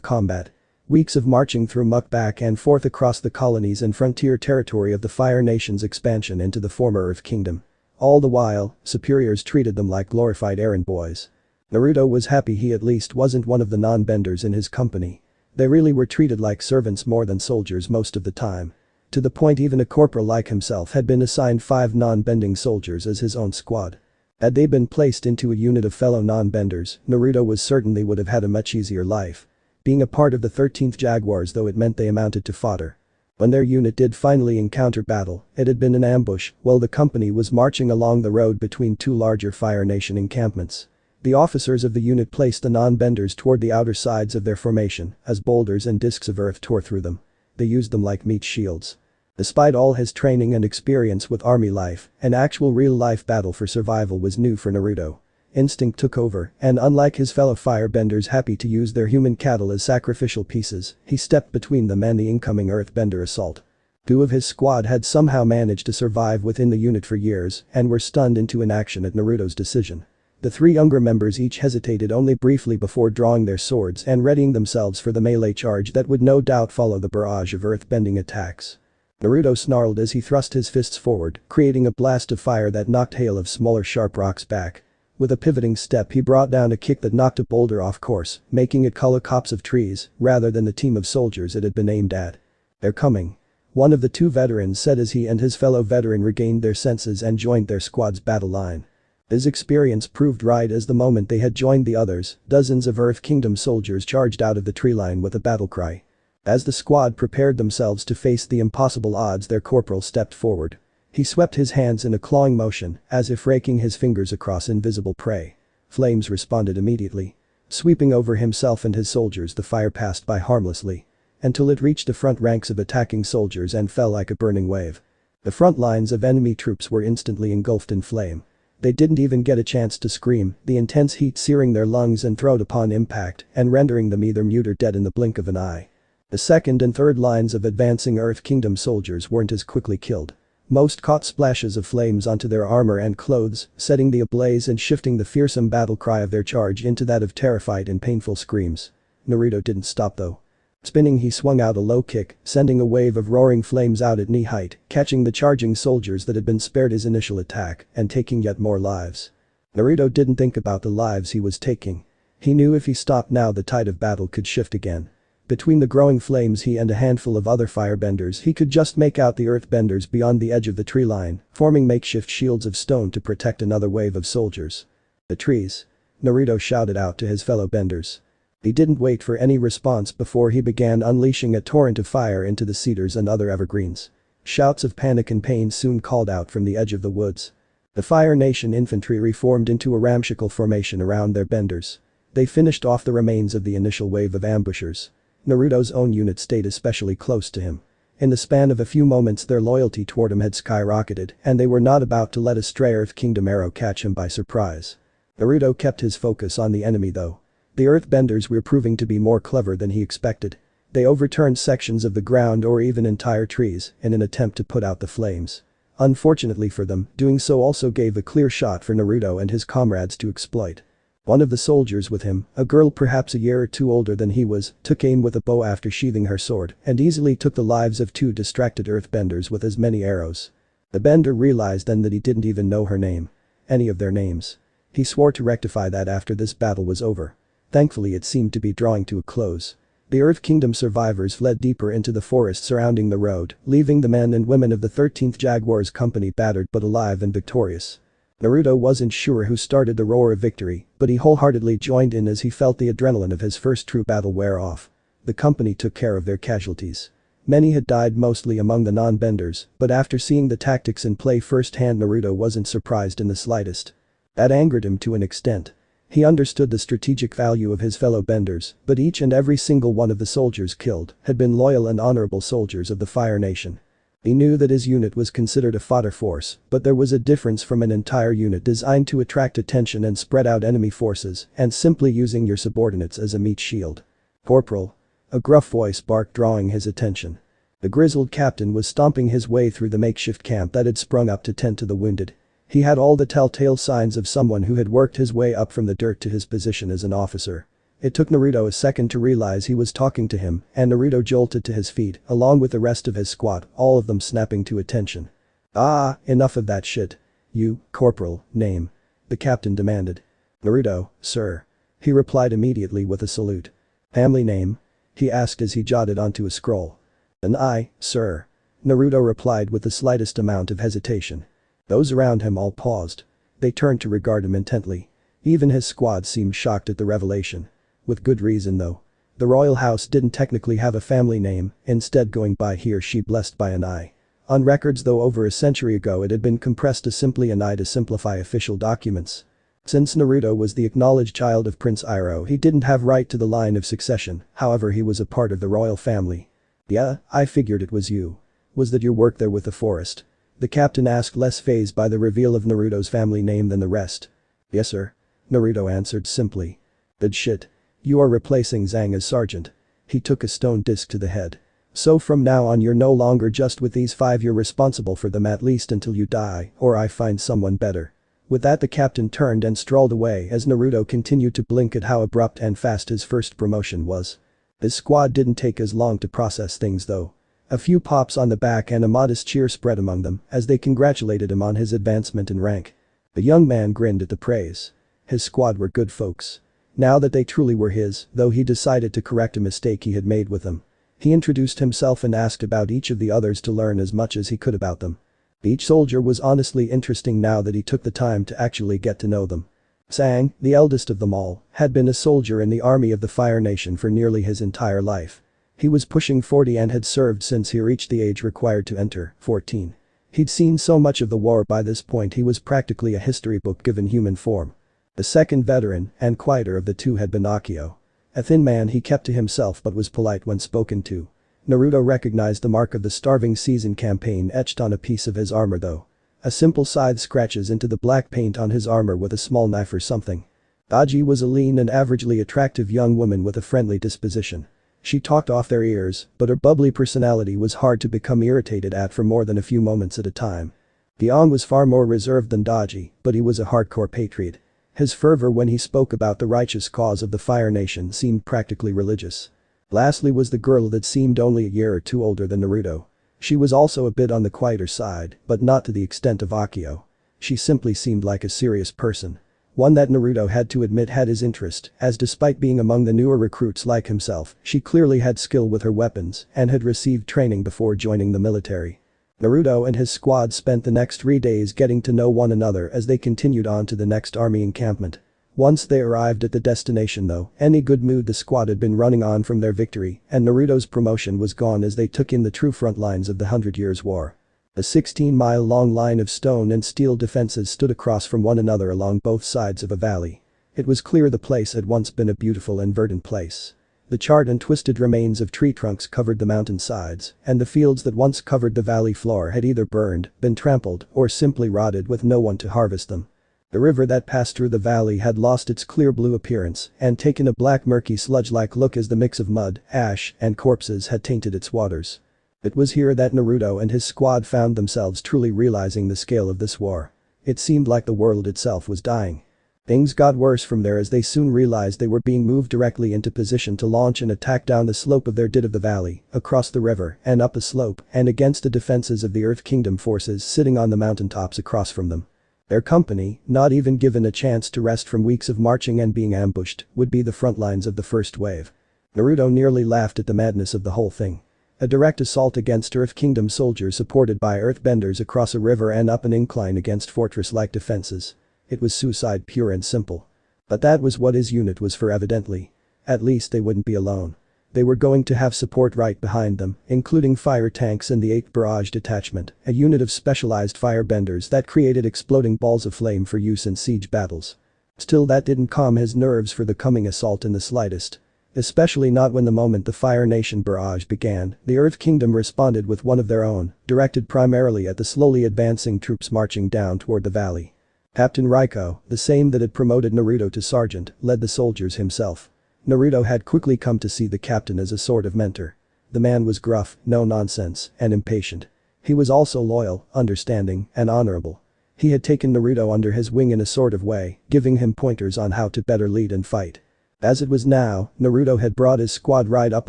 combat. Weeks of marching through muck back and forth across the colonies and frontier territory of the Fire Nation's expansion into the former Earth Kingdom. All the while, superiors treated them like glorified errand boys. Naruto was happy he at least wasn't one of the non-benders in his company. They really were treated like servants more than soldiers most of the time. To the point even a corporal like himself had been assigned 5 non-bending soldiers as his own squad. Had they been placed into a unit of fellow non-benders, Naruto was certain they would have had a much easier life. Being a part of the 13th Jaguars though it meant they amounted to fodder. When their unit did finally encounter battle, it had been an ambush while the company was marching along the road between 2 larger Fire Nation encampments. The officers of the unit placed the non-benders toward the outer sides of their formation as boulders and discs of earth tore through them. They used them like meat shields. Despite all his training and experience with army life, an actual real-life battle for survival was new for Naruto. Instinct took over, and unlike his fellow firebenders happy to use their human cattle as sacrificial pieces, he stepped between them and the incoming earthbender assault. 2 of his squad had somehow managed to survive within the unit for years and were stunned into inaction at Naruto's decision. The 3 younger members each hesitated only briefly before drawing their swords and readying themselves for the melee charge that would no doubt follow the barrage of earthbending attacks. Naruto snarled as he thrust his fists forward, creating a blast of fire that knocked hail of smaller sharp rocks back. With a pivoting step he brought down a kick that knocked a boulder off course, making it cull a copse of trees rather than the team of soldiers it had been aimed at. "They're coming," one of the 2 veterans said as he and his fellow veteran regained their senses and joined their squad's battle line. His experience proved right as the moment they had joined the others, dozens of Earth Kingdom soldiers charged out of the tree line with a battle cry. As the squad prepared themselves to face the impossible odds their corporal stepped forward. He swept his hands in a clawing motion, as if raking his fingers across invisible prey. Flames responded immediately. Sweeping over himself and his soldiers the fire passed by harmlessly. Until it reached the front ranks of attacking soldiers and fell like a burning wave. The front lines of enemy troops were instantly engulfed in flame. They didn't even get a chance to scream, the intense heat searing their lungs and throat upon impact and rendering them either mute or dead in the blink of an eye. The second and third lines of advancing Earth Kingdom soldiers weren't as quickly killed. Most caught splashes of flames onto their armor and clothes, setting the ablaze and shifting the fearsome battle cry of their charge into that of terrified and painful screams. Naruto didn't stop though. Spinning he swung out a low kick, sending a wave of roaring flames out at knee height, catching the charging soldiers that had been spared his initial attack and taking yet more lives. Naruto didn't think about the lives he was taking. He knew if he stopped now the tide of battle could shift again. Between the growing flames he and a handful of other firebenders he could just make out the earthbenders beyond the edge of the tree line, forming makeshift shields of stone to protect another wave of soldiers. "The trees!" Naruto shouted out to his fellow benders. He didn't wait for any response before he began unleashing a torrent of fire into the cedars and other evergreens. Shouts of panic and pain soon called out from the edge of the woods. The Fire Nation infantry reformed into a ramshackle formation around their benders. They finished off the remains of the initial wave of ambushers. Naruto's own unit stayed especially close to him. In the span of a few moments their loyalty toward him had skyrocketed and they were not about to let a stray Earth Kingdom arrow catch him by surprise. Naruto kept his focus on the enemy though. The Earthbenders were proving to be more clever than he expected. They overturned sections of the ground or even entire trees in an attempt to put out the flames. Unfortunately for them, doing so also gave a clear shot for Naruto and his comrades to exploit. One of the soldiers with him, a girl perhaps a year or two older than he was, took aim with a bow after sheathing her sword and easily took the lives of two distracted Earthbenders with as many arrows. The bender realized then that he didn't even know her name. Any of their names. He swore to rectify that after this battle was over. Thankfully it seemed to be drawing to a close. The Earth Kingdom survivors fled deeper into the forest surrounding the road, leaving the men and women of the 13th Jaguars Company battered but alive and victorious. Naruto wasn't sure who started the roar of victory, but he wholeheartedly joined in as he felt the adrenaline of his first true battle wear off. The company took care of their casualties. Many had died mostly among the non-benders, but after seeing the tactics in play firsthand Naruto wasn't surprised in the slightest. That angered him to an extent. He understood the strategic value of his fellow benders, but each and every single one of the soldiers killed had been loyal and honorable soldiers of the Fire Nation. He knew that his unit was considered a fodder force, but there was a difference from an entire unit designed to attract attention and spread out enemy forces and simply using your subordinates as a meat shield. "Corporal." A gruff voice barked drawing his attention. The grizzled captain was stomping his way through the makeshift camp that had sprung up to tend to the wounded. He had all the telltale signs of someone who had worked his way up from the dirt to his position as an officer. It took Naruto a second to realize he was talking to him, and Naruto jolted to his feet along with the rest of his squad, all of them snapping to attention. "Ah, enough of that shit. You, Corporal, name?" the captain demanded. "Naruto, sir." He replied immediately with a salute. "Family name?" he asked as he jotted onto a scroll. "An I, sir." Naruto replied with the slightest amount of hesitation. Those around him all paused. They turned to regard him intently. Even his squad seemed shocked at the revelation. With good reason though. The royal house didn't technically have a family name, instead going by he or she blessed by an I. On records though over a century ago it had been compressed to simply an I to simplify official documents. Since Naruto was the acknowledged child of Prince Iroh he didn't have right to the line of succession, however he was a part of the royal family. "Yeah, I figured it was you. Was that your work there with the forest?" the captain asked, less fazed by the reveal of Naruto's family name than the rest. "Yes sir." Naruto answered simply. "Good shit. You are replacing Zhang as sergeant." He took a stone disc to the head. "So from now on you're no longer just with these five, you're responsible for them at least until you die or I find someone better." With that the captain turned and strolled away as Naruto continued to blink at how abrupt and fast his first promotion was. His squad didn't take as long to process things though. A few pops on the back and a modest cheer spread among them as they congratulated him on his advancement in rank. The young man grinned at the praise. His squad were good folks. Now that they truly were his, though he decided to correct a mistake he had made with them. He introduced himself and asked about each of the others to learn as much as he could about them. Each soldier was honestly interesting now that he took the time to actually get to know them. Zhang, the eldest of them all, had been a soldier in the army of the Fire Nation for nearly his entire life. He was pushing 40 and had served since he reached the age required to enter, 14. He'd seen so much of the war by this point he was practically a history book given human form. The second veteran, and quieter of the two had been Akio. A thin man he kept to himself but was polite when spoken to. Naruto recognized the mark of the Starving Season campaign etched on a piece of his armor though. A simple scythe scratches into the black paint on his armor with a small knife or something. Aji was a lean and averagely attractive young woman with a friendly disposition. She talked off their ears, but her bubbly personality was hard to become irritated at for more than a few moments at a time. Giong was far more reserved than Daji, but he was a hardcore patriot. His fervor when he spoke about the righteous cause of the Fire Nation seemed practically religious. Lastly was the girl that seemed only a year or two older than Naruto. She was also a bit on the quieter side, but not to the extent of Akio. She simply seemed like a serious person. One that Naruto had to admit had his interest, as despite being among the newer recruits like himself, she clearly had skill with her weapons and had received training before joining the military. Naruto and his squad spent the next 3 days getting to know one another as they continued on to the next army encampment. Once they arrived at the destination though, any good mood the squad had been running on from their victory and Naruto's promotion was gone as they took in the true front lines of the 100 Years' War. A 16-mile-long line of stone and steel defenses stood across from one another along both sides of a valley. It was clear the place had once been a beautiful and verdant place. The charred and twisted remains of tree trunks covered the mountain sides, and the fields that once covered the valley floor had either burned, been trampled, or simply rotted with no one to harvest them. The river that passed through the valley had lost its clear blue appearance and taken a black murky sludge-like look as the mix of mud, ash, and corpses had tainted its waters. It was here that Naruto and his squad found themselves truly realizing the scale of this war. It seemed like the world itself was dying. Things got worse from there as they soon realized they were being moved directly into position to launch an attack down the slope of their dit of the valley, across the river, and up a slope, and against the defenses of the Earth Kingdom forces sitting on the mountaintops across from them. Their company, not even given a chance to rest from weeks of marching and being ambushed, would be the front lines of the first wave. Naruto nearly laughed at the madness of the whole thing. A direct assault against Earth Kingdom soldiers supported by earthbenders across a river and up an incline against fortress-like defenses. It was suicide pure and simple. But that was what his unit was for evidently. At least they wouldn't be alone. They were going to have support right behind them, including fire tanks and the 8th Barrage Detachment, a unit of specialized firebenders that created exploding balls of flame for use in siege battles. Still, that didn't calm his nerves for the coming assault in the slightest. Especially not when the moment the Fire Nation barrage began, the Earth Kingdom responded with one of their own, directed primarily at the slowly advancing troops marching down toward the valley. Captain Raiko, the same that had promoted Naruto to sergeant, led the soldiers himself. Naruto had quickly come to see the captain as a sort of mentor. The man was gruff, no-nonsense, and impatient. He was also loyal, understanding, and honorable. He had taken Naruto under his wing in a sort of way, giving him pointers on how to better lead and fight. As it was now, Naruto had brought his squad right up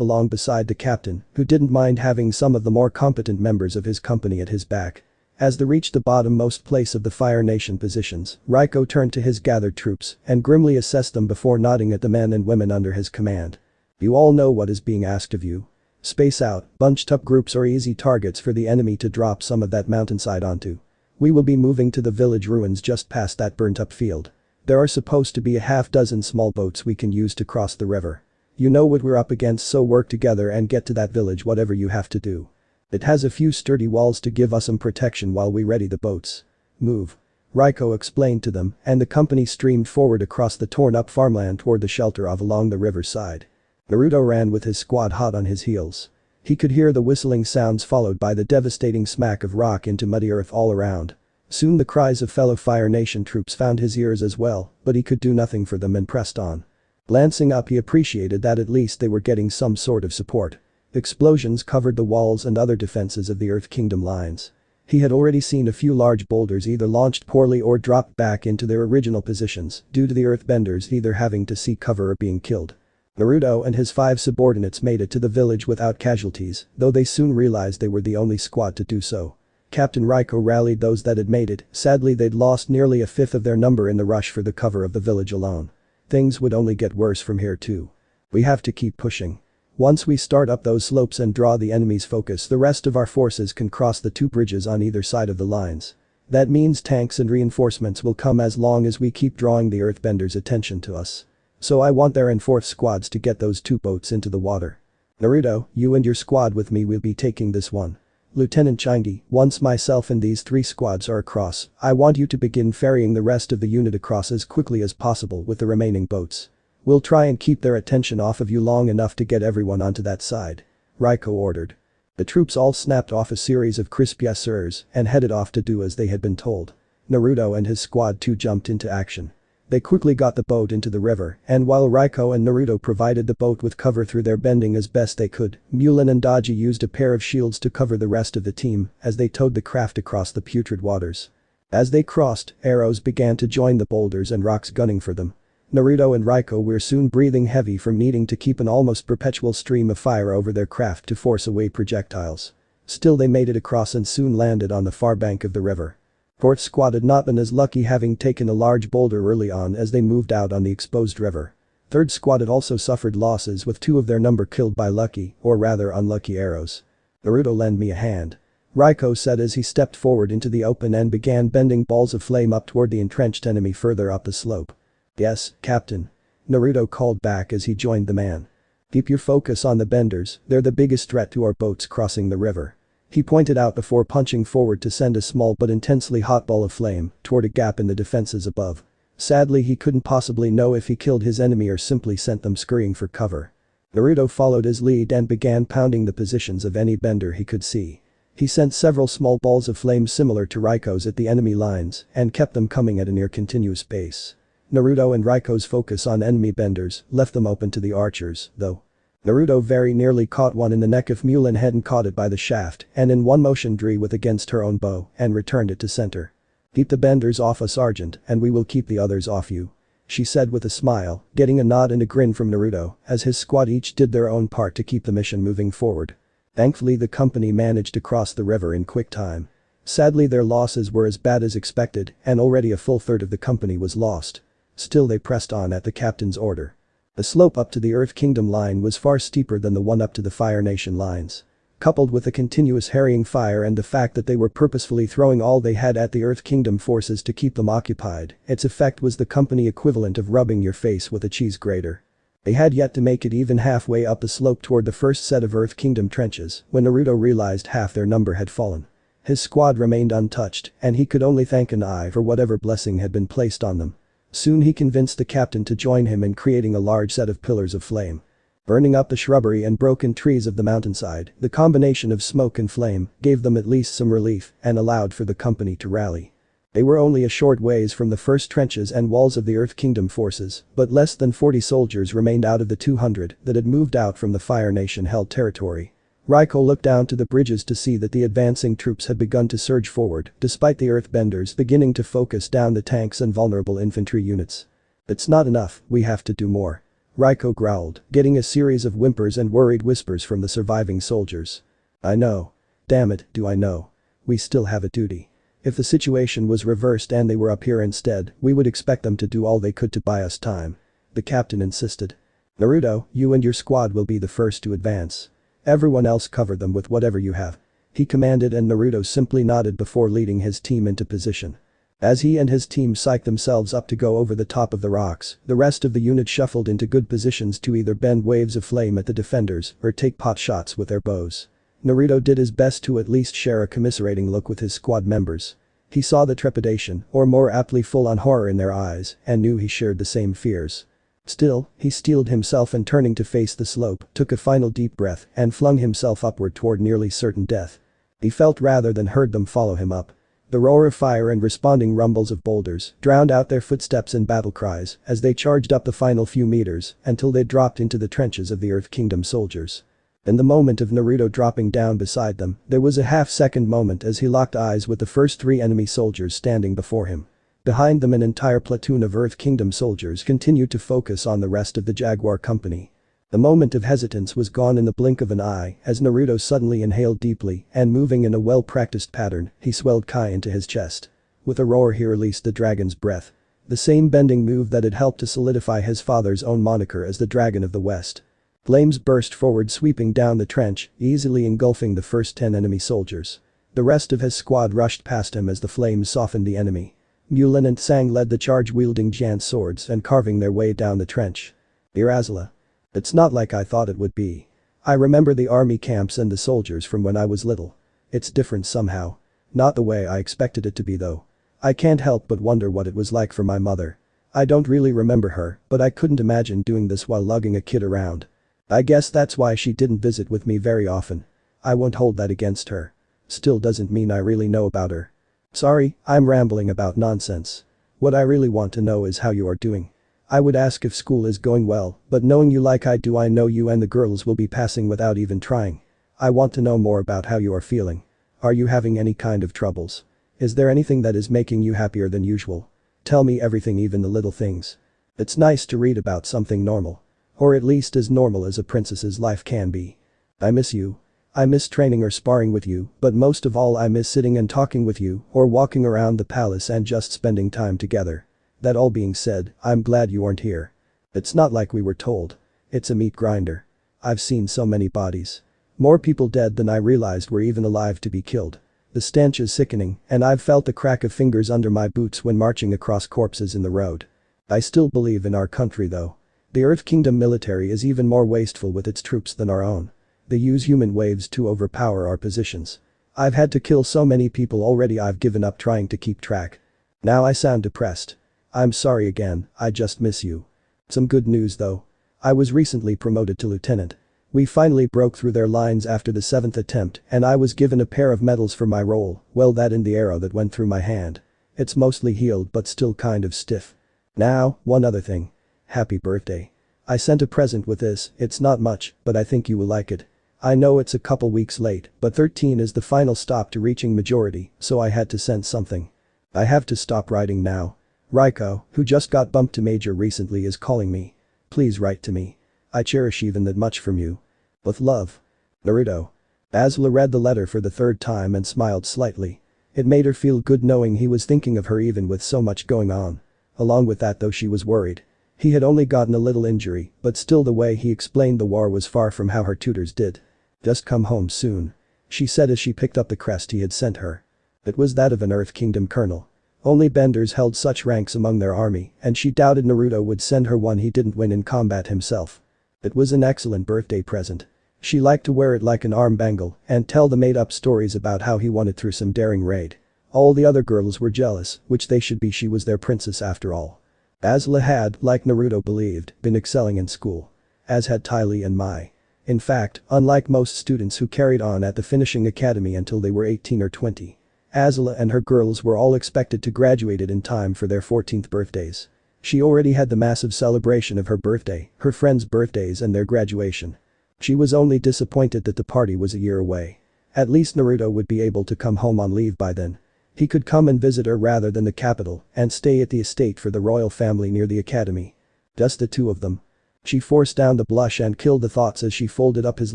along beside the captain, who didn't mind having some of the more competent members of his company at his back. As they reached the bottommost place of the Fire Nation positions, Raiko turned to his gathered troops and grimly assessed them before nodding at the men and women under his command. You all know what is being asked of you. Space out, bunched up groups are easy targets for the enemy to drop some of that mountainside onto. We will be moving to the village ruins just past that burnt up field. There are supposed to be a half-dozen small boats we can use to cross the river. You know what we're up against, so work together and get to that village whatever you have to do. It has a few sturdy walls to give us some protection while we ready the boats. Move. Raiko explained to them, and the company streamed forward across the torn-up farmland toward the shelter of along the riverside. Naruto ran with his squad hot on his heels. He could hear the whistling sounds followed by the devastating smack of rock into muddy earth all around. Soon the cries of fellow Fire Nation troops found his ears as well, but he could do nothing for them and pressed on. Glancing up, he appreciated that at least they were getting some sort of support. Explosions covered the walls and other defenses of the Earth Kingdom lines. He had already seen a few large boulders either launched poorly or dropped back into their original positions due to the earthbenders either having to seek cover or being killed. Naruto and his 5 subordinates made it to the village without casualties, though they soon realized they were the only squad to do so. Captain Raiko rallied those that had made it, sadly they'd lost nearly a fifth of their number in the rush for the cover of the village alone. Things would only get worse from here too. We have to keep pushing. Once we start up those slopes and draw the enemy's focus, the rest of our forces can cross the 2 bridges on either side of the lines. That means tanks and reinforcements will come as long as we keep drawing the earthbenders' attention to us. So I want their and 4th squads to get those 2 boats into the water. Naruto, you and your squad with me will be taking this one. Lieutenant Shingi, once myself and these 3 squads are across, I want you to begin ferrying the rest of the unit across as quickly as possible with the remaining boats. We'll try and keep their attention off of you long enough to get everyone onto that side. Raiko ordered. The troops all snapped off a series of crisp yes sirs and headed off to do as they had been told. Naruto and his squad too jumped into action. They quickly got the boat into the river, and while Raiko and Naruto provided the boat with cover through their bending as best they could, Mulan and Daji used a pair of shields to cover the rest of the team as they towed the craft across the putrid waters. As they crossed, arrows began to join the boulders and rocks gunning for them. Naruto and Raiko were soon breathing heavy from needing to keep an almost perpetual stream of fire over their craft to force away projectiles. Still, they made it across and soon landed on the far bank of the river. 4th squad had not been as lucky, having taken a large boulder early on as they moved out on the exposed river. 3rd squad had also suffered losses with 2 of their number killed by lucky, or rather unlucky arrows. Naruto, lend me a hand. Raiko said as he stepped forward into the open and began bending balls of flame up toward the entrenched enemy further up the slope. Yes, Captain. Naruto called back as he joined the man. Keep your focus on the benders, they're the biggest threat to our boats crossing the river. He pointed out before punching forward to send a small but intensely hot ball of flame toward a gap in the defenses above. Sadly, he couldn't possibly know if he killed his enemy or simply sent them scurrying for cover. Naruto followed his lead and began pounding the positions of any bender he could see. He sent several small balls of flame similar to Raiko's at the enemy lines and kept them coming at a near continuous pace. Naruto and Raiko's focus on enemy benders left them open to the archers, though. Naruto very nearly caught one in the neck if Mulan hadn't caught it by the shaft and in one motion drew with against her own bow and returned it to center. "Keep the benders off us, Sergeant, and we will keep the others off you," she said with a smile, getting a nod and a grin from Naruto as his squad each did their own part to keep the mission moving forward. Thankfully, the company managed to cross the river in quick time. Sadly, their losses were as bad as expected and already a full third of the company was lost. Still, they pressed on at the captain's order. The slope up to the Earth Kingdom line was far steeper than the one up to the Fire Nation lines. Coupled with the continuous harrying fire and the fact that they were purposefully throwing all they had at the Earth Kingdom forces to keep them occupied, its effect was the company equivalent of rubbing your face with a cheese grater. They had yet to make it even halfway up the slope toward the first set of Earth Kingdom trenches when Naruto realized half their number had fallen. His squad remained untouched and he could only thank an eye for whatever blessing had been placed on them. Soon he convinced the captain to join him in creating a large set of pillars of flame. Burning up the shrubbery and broken trees of the mountainside, the combination of smoke and flame gave them at least some relief and allowed for the company to rally. They were only a short ways from the first trenches and walls of the Earth Kingdom forces, but less than 40 soldiers remained out of the 200 that had moved out from the Fire Nation-held territory. Raiko looked down to the bridges to see that the advancing troops had begun to surge forward, despite the Earthbenders beginning to focus down the tanks and vulnerable infantry units. "It's not enough, we have to do more," Raiko growled, getting a series of whimpers and worried whispers from the surviving soldiers. "I know. Damn it, do I know. We still have a duty. If the situation was reversed and they were up here instead, we would expect them to do all they could to buy us time," the captain insisted. "Naruto, you and your squad will be the first to advance. Everyone else cover them with whatever you have," he commanded and Naruto simply nodded before leading his team into position. As he and his team psyched themselves up to go over the top of the rocks, the rest of the unit shuffled into good positions to either bend waves of flame at the defenders or take pot shots with their bows. Naruto did his best to at least share a commiserating look with his squad members. He saw the trepidation, or more aptly full-on horror in their eyes, and knew he shared the same fears. Still, he steeled himself and turning to face the slope, took a final deep breath and flung himself upward toward nearly certain death. He felt rather than heard them follow him up. The roar of fire and responding rumbles of boulders drowned out their footsteps and battle cries as they charged up the final few meters until they dropped into the trenches of the Earth Kingdom soldiers. In the moment of Naruto dropping down beside them, there was a half-second moment as he locked eyes with the first 3 enemy soldiers standing before him. Behind them, an entire platoon of Earth Kingdom soldiers continued to focus on the rest of the Jaguar company. The moment of hesitance was gone in the blink of an eye as Naruto suddenly inhaled deeply and moving in a well-practiced pattern, he swelled Kai into his chest. With a roar he released the dragon's breath. The same bending move that had helped to solidify his father's own moniker as the Dragon of the West. Flames burst forward, sweeping down the trench, easily engulfing the first 10 enemy soldiers. The rest of his squad rushed past him as the flames softened the enemy. Mulan and Sang led the charge, wielding giant swords and carving their way down the trench. "Irazla. It's not like I thought it would be. I remember the army camps and the soldiers from when I was little. It's different somehow. Not the way I expected it to be though. I can't help but wonder what it was like for my mother. I don't really remember her, but I couldn't imagine doing this while lugging a kid around. I guess that's why she didn't visit with me very often. I won't hold that against her. Still doesn't mean I really know about her. Sorry, I'm rambling about nonsense. What I really want to know is how you are doing. I would ask if school is going well, but knowing you like I do, I know you and the girls will be passing without even trying. I want to know more about how you are feeling. Are you having any kind of troubles? Is there anything that is making you happier than usual? Tell me everything, even the little things. It's nice to read about something normal. Or at least as normal as a princess's life can be. I miss you. I miss training or sparring with you, but most of all I miss sitting and talking with you or walking around the palace and just spending time together. That all being said, I'm glad you aren't here. It's not like we were told. It's a meat grinder. I've seen so many bodies. More people dead than I realized were even alive to be killed. The stench is sickening and I've felt the crack of fingers under my boots when marching across corpses in the road. I still believe in our country though. The Earth Kingdom military is even more wasteful with its troops than our own. They use human waves to overpower our positions. I've had to kill so many people already I've given up trying to keep track. Now I sound depressed. I'm sorry again, I just miss you. Some good news though. I was recently promoted to lieutenant. We finally broke through their lines after the 7th attempt and I was given a pair of medals for my role, well that and the arrow that went through my hand. It's mostly healed but still kind of stiff. Now, one other thing. Happy birthday. I sent a present with this, it's not much, but I think you will like it. I know it's a couple weeks late, but 13 is the final stop to reaching majority, so I had to send something. I have to stop writing now. Raiko, who just got bumped to major recently is calling me. Please write to me. I cherish even that much from you. With love. Naruto. Azula read the letter for the third time and smiled slightly. It made her feel good knowing he was thinking of her even with so much going on. Along with that though she was worried. He had only gotten a little injury, but still the way he explained the war was far from how her tutors did. Just come home soon. She said as she picked up the crest he had sent her. It was that of an Earth Kingdom colonel. Only benders held such ranks among their army, and she doubted Naruto would send her one he didn't win in combat himself. It was an excellent birthday present. She liked to wear it like an arm bangle and tell the made-up stories about how he won it through some daring raid. All the other girls were jealous, which they should be, she was their princess after all. Azula had, like Naruto believed, been excelling in school. As had Ty Lee and Mai. In fact, unlike most students who carried on at the finishing academy until they were 18 or 20. Azula and her girls were all expected to graduate in time for their 14th birthdays. She already had the massive celebration of her birthday, her friends' birthdays and their graduation. She was only disappointed that the party was a year away. At least Naruto would be able to come home on leave by then. He could come and visit her rather than the capital and stay at the estate for the royal family near the academy. Just the two of them. She forced down the blush and killed the thoughts as she folded up his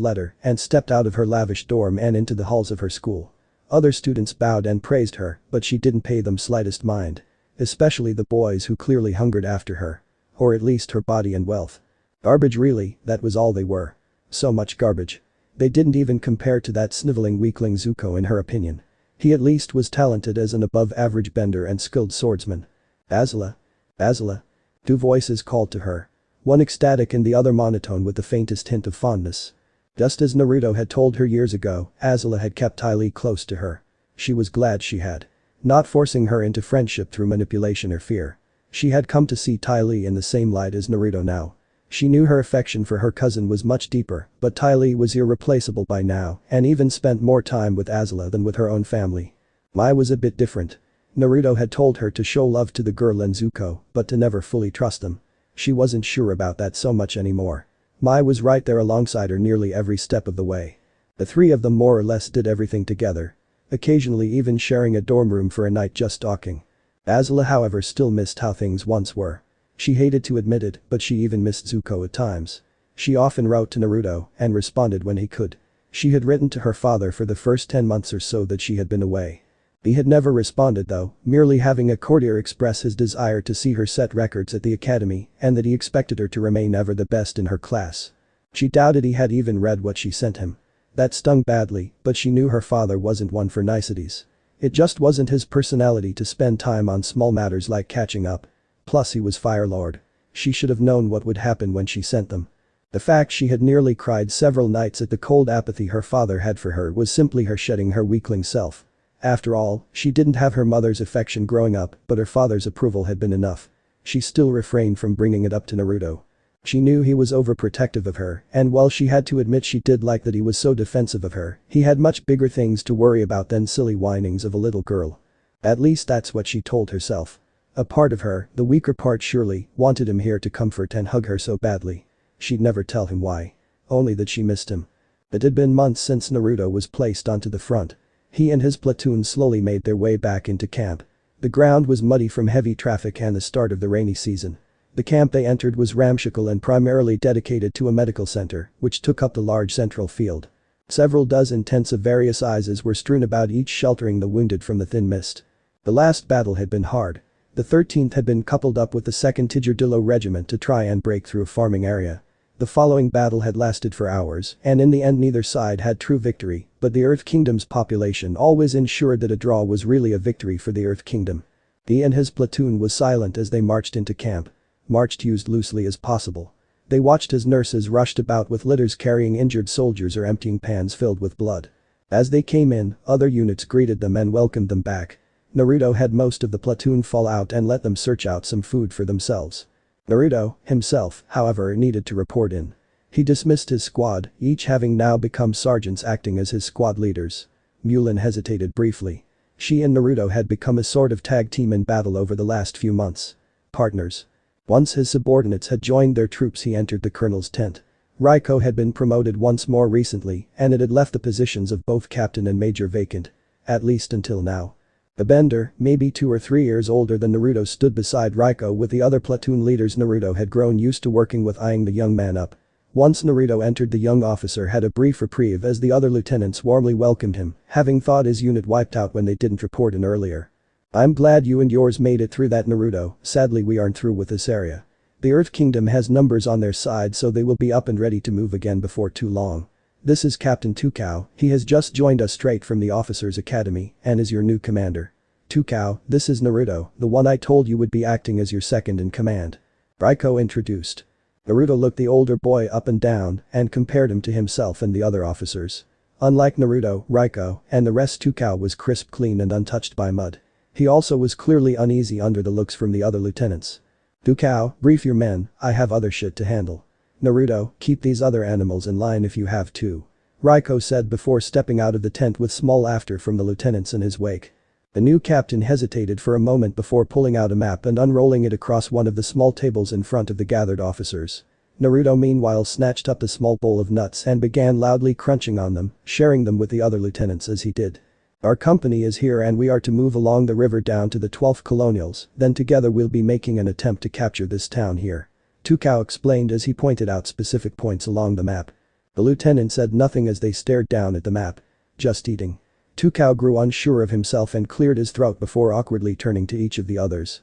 letter and stepped out of her lavish dorm and into the halls of her school. Other students bowed and praised her, but she didn't pay them slightest mind. Especially the boys who clearly hungered after her. Or at least her body and wealth. Garbage really, that was all they were. So much garbage. They didn't even compare to that sniveling weakling Zuko in her opinion. He at least was talented as an above-average bender and skilled swordsman. Azula. Azula. Two voices called to her. One ecstatic and the other monotone with the faintest hint of fondness. Just as Naruto had told her years ago, Azula had kept Ty Lee close to her. She was glad she had. Not forcing her into friendship through manipulation or fear. She had come to see Ty Lee in the same light as Naruto now. She knew her affection for her cousin was much deeper, but Ty Lee was irreplaceable by now and even spent more time with Azula than with her own family. Mai was a bit different. Naruto had told her to show love to the girl and Zuko, but to never fully trust them. She wasn't sure about that so much anymore. Mai was right there alongside her nearly every step of the way. The three of them more or less did everything together. Occasionally even sharing a dorm room for a night just talking. Azula however still missed how things once were. She hated to admit it, but she even missed Zuko at times. She often wrote to Naruto and responded when he could. She had written to her father for the first 10 months or so that she had been away. He had never responded though, merely having a courtier express his desire to see her set records at the academy and that he expected her to remain ever the best in her class. She doubted he had even read what she sent him. That stung badly, but she knew her father wasn't one for niceties. It just wasn't his personality to spend time on small matters like catching up. Plus he was Fire Lord. She should have known what would happen when she sent them. The fact she had nearly cried several nights at the cold apathy her father had for her was simply her shedding her weakling self. After all, she didn't have her mother's affection growing up, but her father's approval had been enough. She still refrained from bringing it up to Naruto. She knew he was overprotective of her, and while she had to admit she did like that he was so defensive of her, he had much bigger things to worry about than silly whinings of a little girl. At least that's what she told herself. A part of her, the weaker part surely, wanted him here to comfort and hug her so badly. She'd never tell him why. Only that she missed him. It had been months since Naruto was placed onto the front. He and his platoon slowly made their way back into camp. The ground was muddy from heavy traffic and the start of the rainy season. The camp they entered was ramshackle and primarily dedicated to a medical center, which took up the large central field. Several dozen tents of various sizes were strewn about, each sheltering the wounded from the thin mist. The last battle had been hard. The 13th had been coupled up with the 2nd Tigerdillo Regiment to try and break through a farming area. The following battle had lasted for hours, and in the end neither side had true victory, but the Earth Kingdom's population always ensured that a draw was really a victory for the Earth Kingdom. He and his platoon was silent as they marched into camp. Marched used loosely as possible. They watched as nurses rushed about with litters carrying injured soldiers or emptying pans filled with blood. As they came in, other units greeted them and welcomed them back. Naruto had most of the platoon fall out and let them search out some food for themselves. Naruto, himself, however, needed to report in. He dismissed his squad, each having now become sergeants acting as his squad leaders. Mulan hesitated briefly. She and Naruto had become a sort of tag team in battle over the last few months. Partners. Once his subordinates had joined their troops, he entered the colonel's tent. Raiko had been promoted once more recently, and it had left the positions of both captain and major vacant. At least until now. A bender, maybe 2 or 3 years older than Naruto, stood beside Raiko with the other platoon leaders. Naruto had grown used to working with, eyeing the young man up. Once Naruto entered, the young officer had a brief reprieve as the other lieutenants warmly welcomed him, having thought his unit wiped out when they didn't report in earlier. "I'm glad you and yours made it through that, Naruto. Sadly, we aren't through with this area. The Earth Kingdom has numbers on their side, so they will be up and ready to move again before too long. This is Captain Tukao. He has just joined us straight from the officers' academy and is your new commander. Tukao, this is Naruto, the one I told you would be acting as your second in command." Raiko introduced. Naruto looked the older boy up and down and compared him to himself and the other officers. Unlike Naruto, Raiko, and the rest, Tukao was crisp, clean and untouched by mud. He also was clearly uneasy under the looks from the other lieutenants. "Tukao, brief your men, I have other shit to handle. Naruto, keep these other animals in line if you have to," Raiko said before stepping out of the tent with small laughter from the lieutenants in his wake. The new captain hesitated for a moment before pulling out a map and unrolling it across one of the small tables in front of the gathered officers. Naruto meanwhile snatched up the small bowl of nuts and began loudly crunching on them, sharing them with the other lieutenants as he did. "Our company is here and we are to move along the river down to the 12th colonials, then together we'll be making an attempt to capture this town here," Tukao explained as he pointed out specific points along the map. The lieutenant said nothing as they stared down at the map. "Just eating." Tukao grew unsure of himself and cleared his throat before awkwardly turning to each of the others.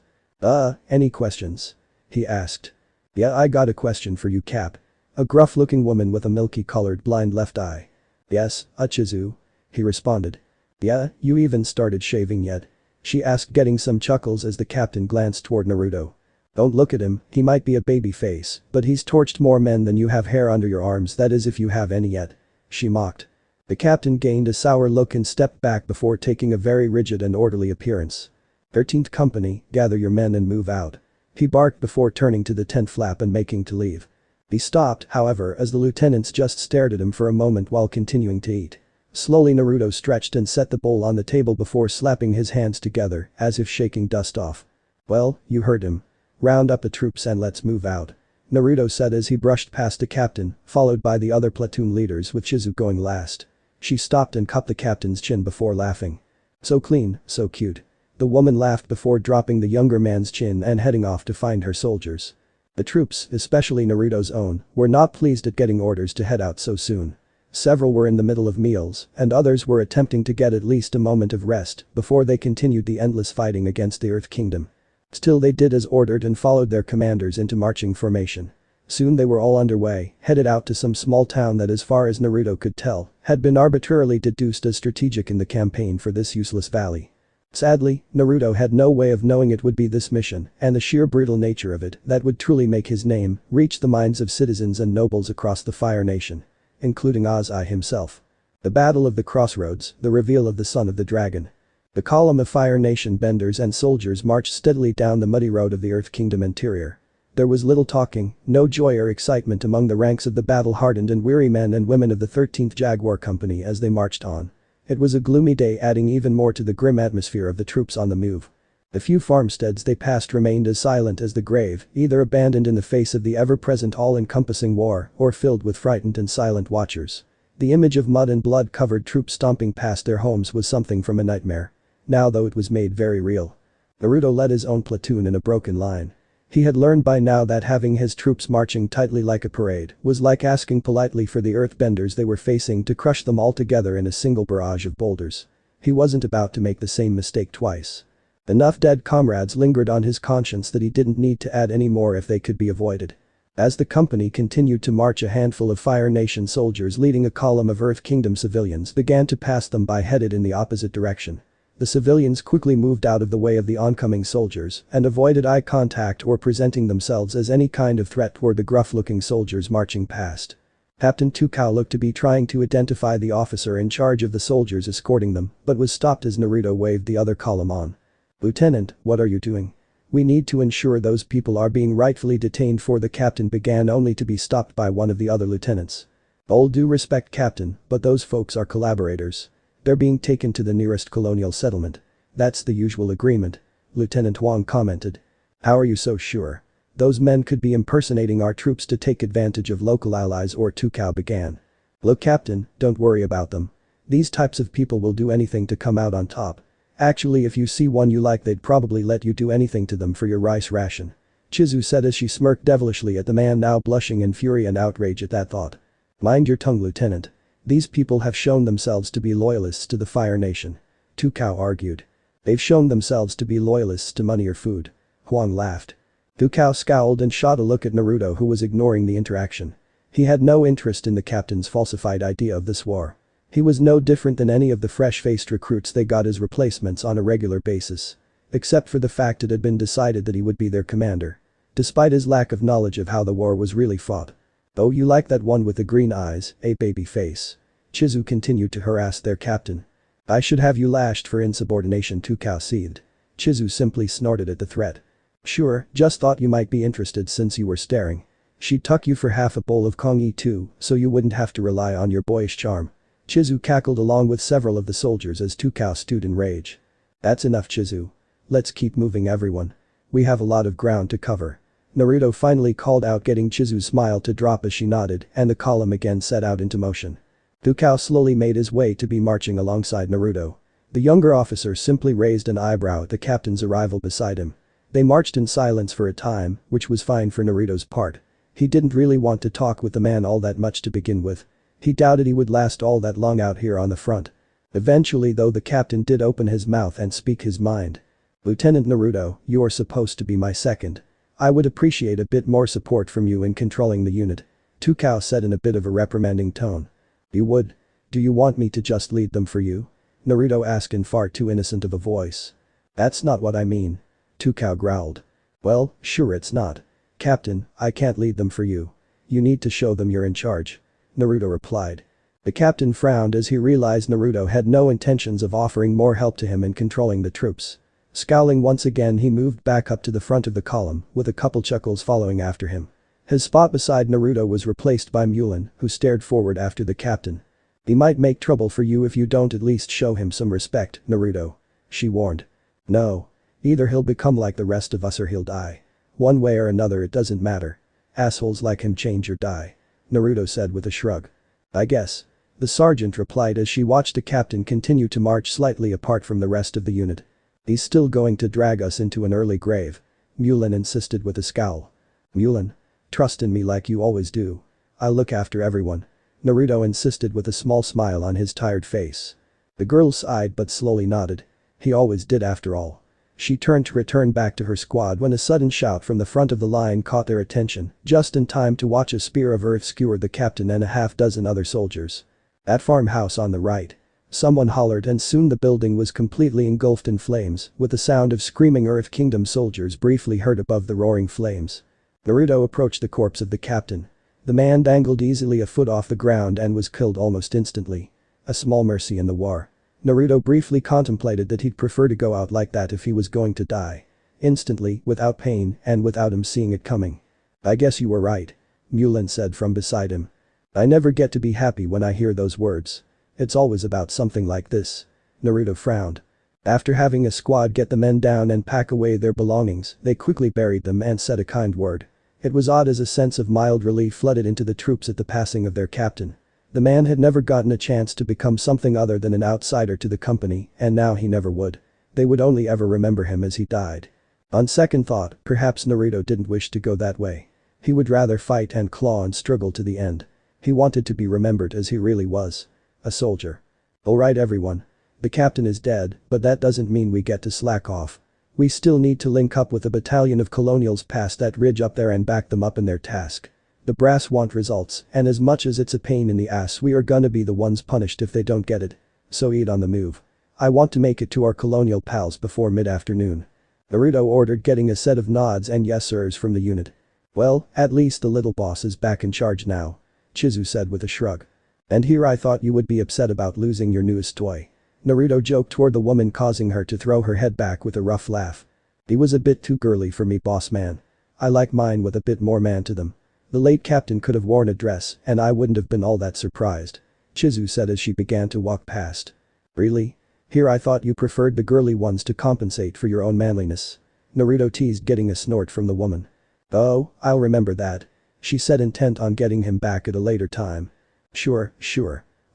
Any questions?" he asked. "Yeah, I got a question for you, Cap." A gruff-looking woman with a milky-colored blind left eye. "Yes, Chizu," he responded. "Yeah, you even started shaving yet?" she asked, getting some chuckles as the captain glanced toward Naruto. "Don't look at him, he might be a baby face, but he's torched more men than you have hair under your arms, that is if you have any yet," she mocked. The captain gained a sour look and stepped back before taking a very rigid and orderly appearance. "13th Company, gather your men and move out," he barked before turning to the tent flap and making to leave. He stopped, however, as the lieutenants just stared at him for a moment while continuing to eat. Slowly Naruto stretched and set the bowl on the table before slapping his hands together, as if shaking dust off. "Well, you heard him. Round up the troops and let's move out," Naruto said as he brushed past the captain, followed by the other platoon leaders with Chizu going last. She stopped and cupped the captain's chin before laughing. "So clean, so cute." The woman laughed before dropping the younger man's chin and heading off to find her soldiers. The troops, especially Naruto's own, were not pleased at getting orders to head out so soon. Several were in the middle of meals, and others were attempting to get at least a moment of rest before they continued the endless fighting against the Earth Kingdom. Still, they did as ordered and followed their commanders into marching formation. Soon they were all underway, headed out to some small town that, as far as Naruto could tell, had been arbitrarily deduced as strategic in the campaign for this useless valley. Sadly, Naruto had no way of knowing it would be this mission, and the sheer brutal nature of it, that would truly make his name reach the minds of citizens and nobles across the Fire Nation. Including Ozai himself. The Battle of the Crossroads, the reveal of the Son of the Dragon. The column of Fire Nation benders and soldiers marched steadily down the muddy road of the Earth Kingdom interior. There was little talking, no joy or excitement among the ranks of the battle-hardened and weary men and women of the 13th Jaguar Company as they marched on. It was a gloomy day, adding even more to the grim atmosphere of the troops on the move. The few farmsteads they passed remained as silent as the grave, either abandoned in the face of the ever-present all-encompassing war or filled with frightened and silent watchers. The image of mud and blood-covered troops stomping past their homes was something from a nightmare. Now though it was made very real. Naruto led his own platoon in a broken line. He had learned by now that having his troops marching tightly like a parade was like asking politely for the earthbenders they were facing to crush them all together in a single barrage of boulders. He wasn't about to make the same mistake twice. Enough dead comrades lingered on his conscience that he didn't need to add any more if they could be avoided. As the company continued to march, a handful of Fire Nation soldiers leading a column of Earth Kingdom civilians began to pass them by, headed in the opposite direction. The civilians quickly moved out of the way of the oncoming soldiers and avoided eye contact or presenting themselves as any kind of threat toward the gruff-looking soldiers marching past. Captain Tukao looked to be trying to identify the officer in charge of the soldiers escorting them, but was stopped as Naruto waved the other column on. "Lieutenant, what are you doing? We need to ensure those people are being rightfully detained for," the captain began only to be stopped by one of the other lieutenants. "All due respect, Captain, but those folks are collaborators. They're being taken to the nearest colonial settlement. That's the usual agreement," Lieutenant Huang commented. "How are you so sure? Those men could be impersonating our troops to take advantage of local allies," or Tukao began. "Look, Captain, don't worry about them. These types of people will do anything to come out on top. Actually, if you see one you like, they'd probably let you do anything to them for your rice ration," Chizu said as she smirked devilishly at the man, now blushing in fury and outrage at that thought. "Mind your tongue, Lieutenant. These people have shown themselves to be loyalists to the Fire Nation," Tukao argued. "They've shown themselves to be loyalists to money or food," Huang laughed. Tukao scowled and shot a look at Naruto, who was ignoring the interaction. He had no interest in the captain's falsified idea of this war. He was no different than any of the fresh-faced recruits they got as replacements on a regular basis. Except for the fact it had been decided that he would be their commander. Despite his lack of knowledge of how the war was really fought. "Oh, you like that one with the green eyes, a baby face?" Chizu continued to harass their captain. "I should have you lashed for insubordination," Tukao seethed. Chizu simply snorted at the threat. "Sure, just thought you might be interested since you were staring. She'd tuck you for half a bowl of congee too, so you wouldn't have to rely on your boyish charm." Chizu cackled along with several of the soldiers as Tukao stewed in rage. "That's enough, Chizu. Let's keep moving, everyone. We have a lot of ground to cover." Naruto finally called out, getting Chizu's smile to drop as she nodded, and the column again set out into motion. Tukao slowly made his way to be marching alongside Naruto. The younger officer simply raised an eyebrow at the captain's arrival beside him. They marched in silence for a time, which was fine for Naruto's part. He didn't really want to talk with the man all that much to begin with. He doubted he would last all that long out here on the front. Eventually, though, the captain did open his mouth and speak his mind. "Lieutenant Naruto, you are supposed to be my second. I would appreciate a bit more support from you in controlling the unit," Tukao said in a bit of a reprimanding tone. "You would? Do you want me to just lead them for you?" Naruto asked in far too innocent of a voice. "That's not what I mean," Tukao growled. "Well, sure it's not. Captain, I can't lead them for you. You need to show them you're in charge," Naruto replied. The captain frowned as he realized Naruto had no intentions of offering more help to him in controlling the troops. Scowling once again, he moved back up to the front of the column, with a couple chuckles following after him. His spot beside Naruto was replaced by Mulin, who stared forward after the captain. "He might make trouble for you if you don't at least show him some respect, Naruto," she warned. "No. Either he'll become like the rest of us or he'll die. One way or another, it doesn't matter. Assholes like him change or die," Naruto said with a shrug. "I guess," the sergeant replied as she watched the captain continue to march slightly apart from the rest of the unit. "He's still going to drag us into an early grave," Mulin insisted with a scowl. "Mulin, trust in me like you always do. I'll look after everyone," Naruto insisted with a small smile on his tired face. The girl sighed but slowly nodded. He always did, after all. She turned to return back to her squad when a sudden shout from the front of the line caught their attention, just in time to watch a spear of earth skewer the captain and a half-dozen other soldiers. "That farmhouse on the right," someone hollered, and soon the building was completely engulfed in flames, with the sound of screaming Earth Kingdom soldiers briefly heard above the roaring flames. Naruto approached the corpse of the captain. The man dangled easily a foot off the ground and was killed almost instantly. A small mercy in the war. Naruto briefly contemplated that he'd prefer to go out like that if he was going to die. Instantly, without pain, and without him seeing it coming. "I guess you were right," Mulin said from beside him. "I never get to be happy when I hear those words. It's always about something like this." Naruto frowned. After having a squad get the men down and pack away their belongings, they quickly buried them and said a kind word. It was odd as a sense of mild relief flooded into the troops at the passing of their captain. The man had never gotten a chance to become something other than an outsider to the company, and now he never would. They would only ever remember him as he died. On second thought, perhaps Naruto didn't wish to go that way. He would rather fight and claw and struggle to the end. He wanted to be remembered as he really was. A soldier. "Alright, everyone. The captain is dead, but that doesn't mean we get to slack off. We still need to link up with a battalion of colonials past that ridge up there and back them up in their task. The brass want results, and as much as it's a pain in the ass, we are gonna be the ones punished if they don't get it. So eat on the move. I want to make it to our colonial pals before mid-afternoon." Naruto ordered, getting a set of nods and yes sirs from the unit. "Well, at least the little boss is back in charge now," Chizu said with a shrug. And here I thought you would be upset about losing your newest toy. Naruto joked toward the woman, causing her to throw her head back with a rough laugh. He was a bit too girly for me, boss man. I like mine with a bit more man to them. The late captain could have worn a dress and I wouldn't have been all that surprised. Chizu said as she began to walk past. Really? Here I thought you preferred the girly ones to compensate for your own manliness. Naruto teased, getting a snort from the woman. Oh, I'll remember that. She said, intent on getting him back at a later time. Sure.